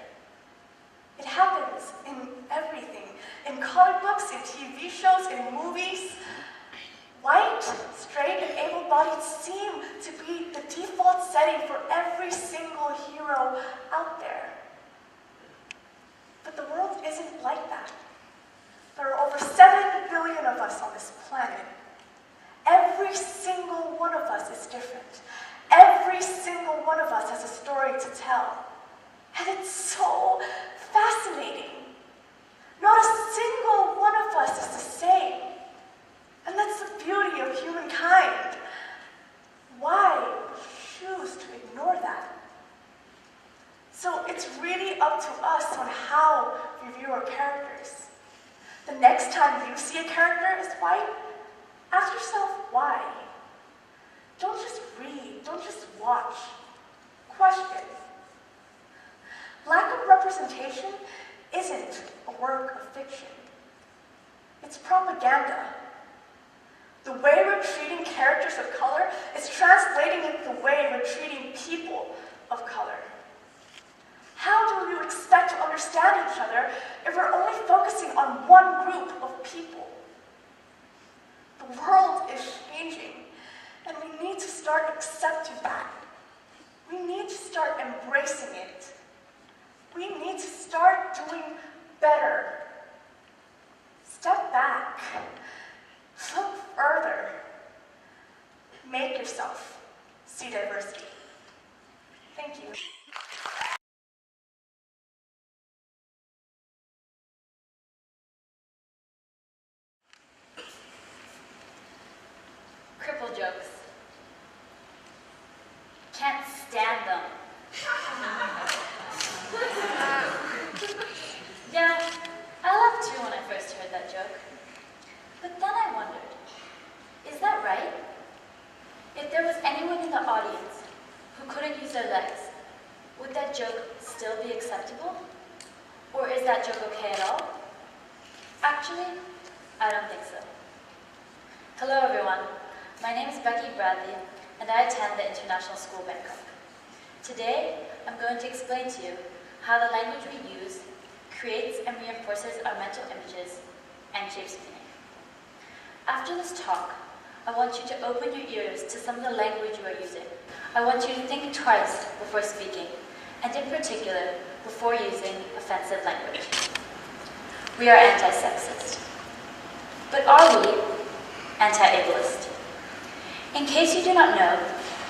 It happens in everything. In comic books, in TV shows, in movies. White, straight, and able-bodied seem to be the default setting for every single hero out there. But the world isn't like that. There are over 7 billion of us on this planet. Every single one of us is different. Every single one of us has a story to tell. And it's so fascinating. Not a single one of us is the same. And that's the beauty of humankind. Why choose to ignore that? So it's really up to us on how we view our characters. The next time you see a character as white, ask yourself why. Don't just read, don't just watch. Question. Lack of representation isn't a work of fiction. It's propaganda. The way we're treating characters of color is translating into the way we're treating people of color. How do you expect to understand each other if we're only focusing on one group of people? The world is changing, and we need to start accepting that. We need to start embracing it. We need to start doing better. Step back. Look further. Make yourself see diversity. Thank you. Cripple jokes. Can't stand them. Yeah, I laughed too when I first heard that joke. But then I wondered, is that right? If there was anyone in the audience who couldn't use their legs, would that joke still be acceptable? Or is that joke okay at all? Actually, I don't think so. Hello everyone, my name is Becky Bradley, and I attend the International School Bangkok. Today, I'm going to explain to you how the language we use creates and reinforces our mental images and shapes meaning. After this talk, I want you to open your ears to some of the language you are using. I want you to think twice before speaking, and in particular, before using offensive language. We are anti-sexist. But are we anti-ableist? In case you do not know,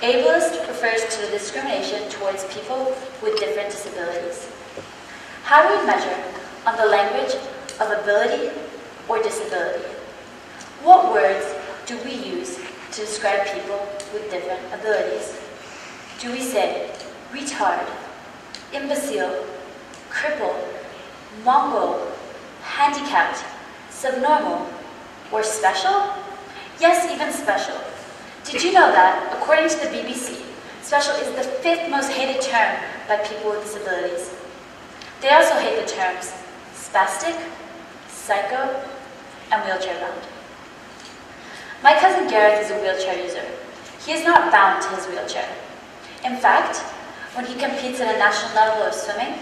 ableist refers to the discrimination towards people with different disabilities. How do we measure on the language of ability or disability? What words do we use to describe people with different abilities? Do we say retard, imbecile, crippled, Mongol, handicapped, subnormal, or special? Yes, even special. Did you know that, according to the BBC, special is the 5th most hated term by people with disabilities? They also hate the terms spastic, psycho, and wheelchair-bound. My cousin Gareth is a wheelchair user. He is not bound to his wheelchair. In fact, when he competes at a national level of swimming,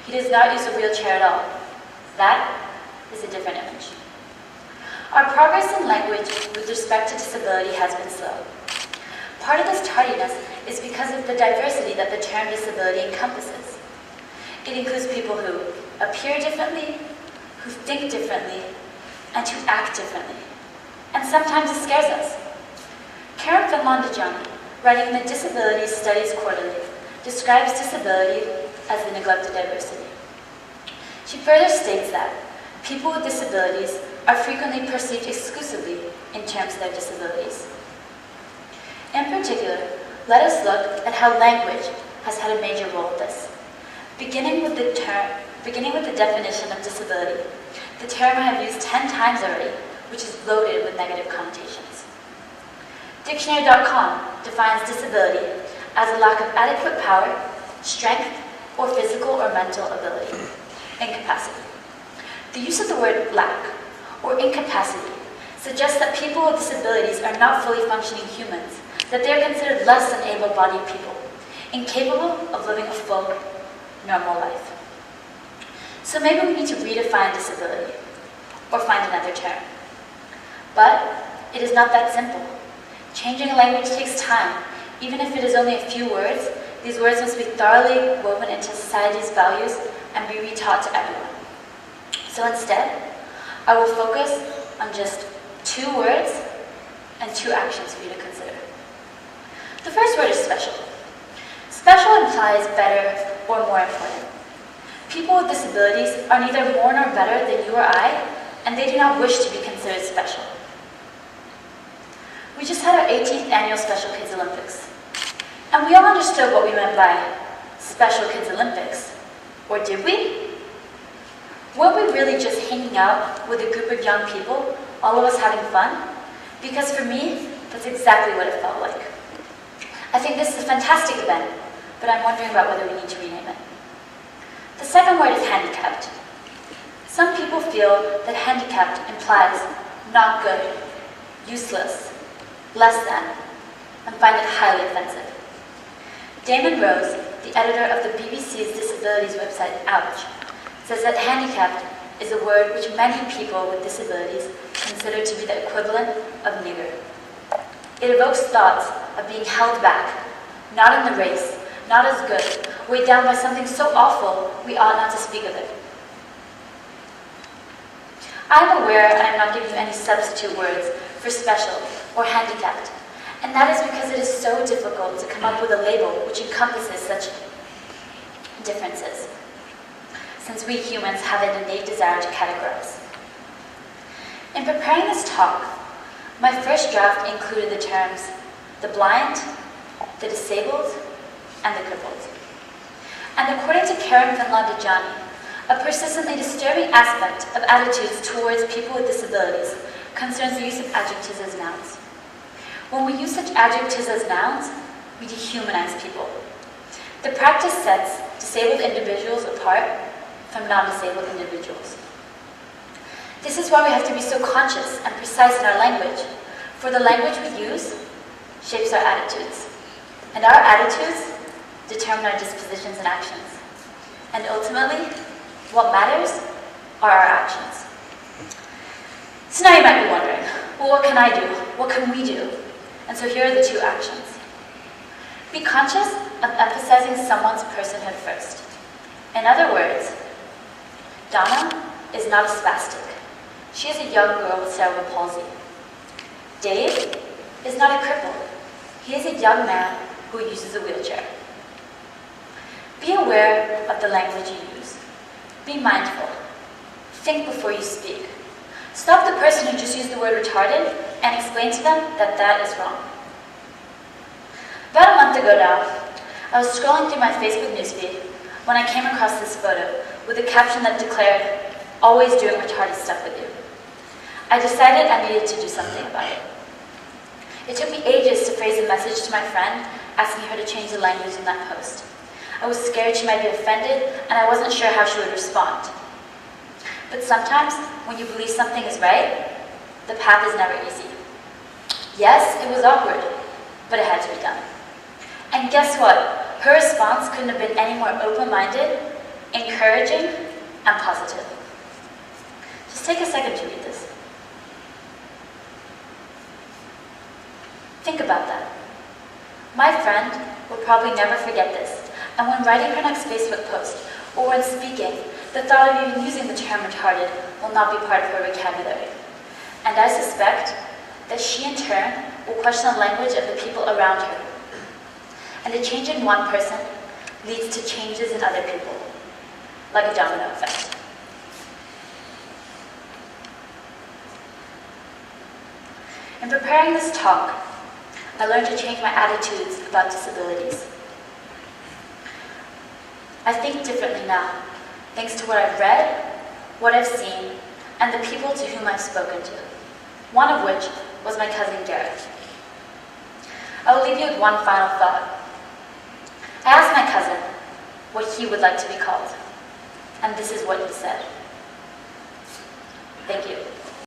he does not use a wheelchair at all. That is a different image. Our progress in language with respect to disability has been slow. Part of this tardiness is because of the diversity that the term disability encompasses. It includes people who appear differently, who think differently, and who act differently. And sometimes it scares us. Karen Finlandajani, writing in the Disability Studies Quarterly, describes disability as the neglected diversity. She further states that people with disabilities are frequently perceived exclusively in terms of their disabilities. In particular, let us look at how language has had a major role in this. Beginning with the definition of disability, the term I have used 10 times already, which is loaded with negative connotations. Dictionary.com defines disability as a lack of adequate power, strength, or physical or mental ability, incapacity. The use of the word lack or incapacity suggests that people with disabilities are not fully functioning humans, that they are considered less than able-bodied people, incapable of living a full, normal life. So maybe we need to redefine disability or find another term. But it is not that simple. Changing a language takes time. Even if it is only a few words, these words must be thoroughly woven into society's values and be retaught to everyone. So instead, I will focus on just 2 words and 2 actions for you to consider. The first word is special. Special implies better or more important. People with disabilities are neither more nor better than you or I, and they do not wish to be considered special. We just had our 18th annual Special Kids Olympics, and we all understood what we meant by Special Kids Olympics. Or did we? Were we really just hanging out with a group of young people, all of us having fun? Because for me, that's exactly what it felt like. I think this is a fantastic event, but I'm wondering about whether we need to rename it. The second word is handicapped. Some people feel that handicapped implies not good, useless, less than, and find it highly offensive. Damon Rose, the editor of the BBC's disabilities website, Ouch, says that handicapped is a word which many people with disabilities consider to be the equivalent of nigger. It evokes thoughts of being held back, not in the race, not as good, weighed down by something so awful we ought not to speak of it. I am aware I am not giving you any substitute words for special or handicapped, and that is because it is so difficult to come up with a label which encompasses such differences, since we humans have an innate desire to categorize. In preparing this talk, my first draft included the terms the blind, the disabled, and the crippled. And according to Karen Finlandajani, a persistently disturbing aspect of attitudes towards people with disabilities concerns the use of adjectives as nouns. When we use such adjectives as nouns, we dehumanize people. The practice sets disabled individuals apart from non-disabled individuals. This is why we have to be so conscious and precise in our language, for the language we use shapes our attitudes, and our attitudes determine our dispositions and actions. And ultimately, what matters are our actions. So now you might be wondering, well, what can I do? What can we do? And so here are the two actions. Be conscious of emphasizing someone's personhood first. In other words, Donna is not a spastic. She is a young girl with cerebral palsy. Dave is not a cripple. He is a young man who uses a wheelchair. Be aware of the language you use. Be mindful. Think before you speak. Stop the person who just used the word retarded and explain to them that that is wrong. About a month ago now, I was scrolling through my Facebook newsfeed when I came across this photo with a caption that declared, "Always doing retarded stuff with you." I decided I needed to do something about it. It took me ages to phrase a message to my friend asking her to change the language in that post. I was scared she might be offended, and I wasn't sure how she would respond. But sometimes, when you believe something is right, the path is never easy. Yes, it was awkward, but it had to be done. And guess what? Her response couldn't have been any more open-minded, encouraging, and positive. Just take a second to read this. Think about that. My friend will probably never forget this, and when writing her next Facebook post, or when speaking, the thought of even using the term retarded will not be part of her vocabulary. And I suspect that she in turn will question the language of the people around her. And a change in one person leads to changes in other people, like a domino effect. In preparing this talk, I learned to change my attitudes about disabilities. I think differently now, thanks to what I've read, what I've seen, and the people to whom I've spoken to, one of which was my cousin Garrett. I will leave you with one final thought. I asked my cousin what he would like to be called, and this is what he said. Thank you.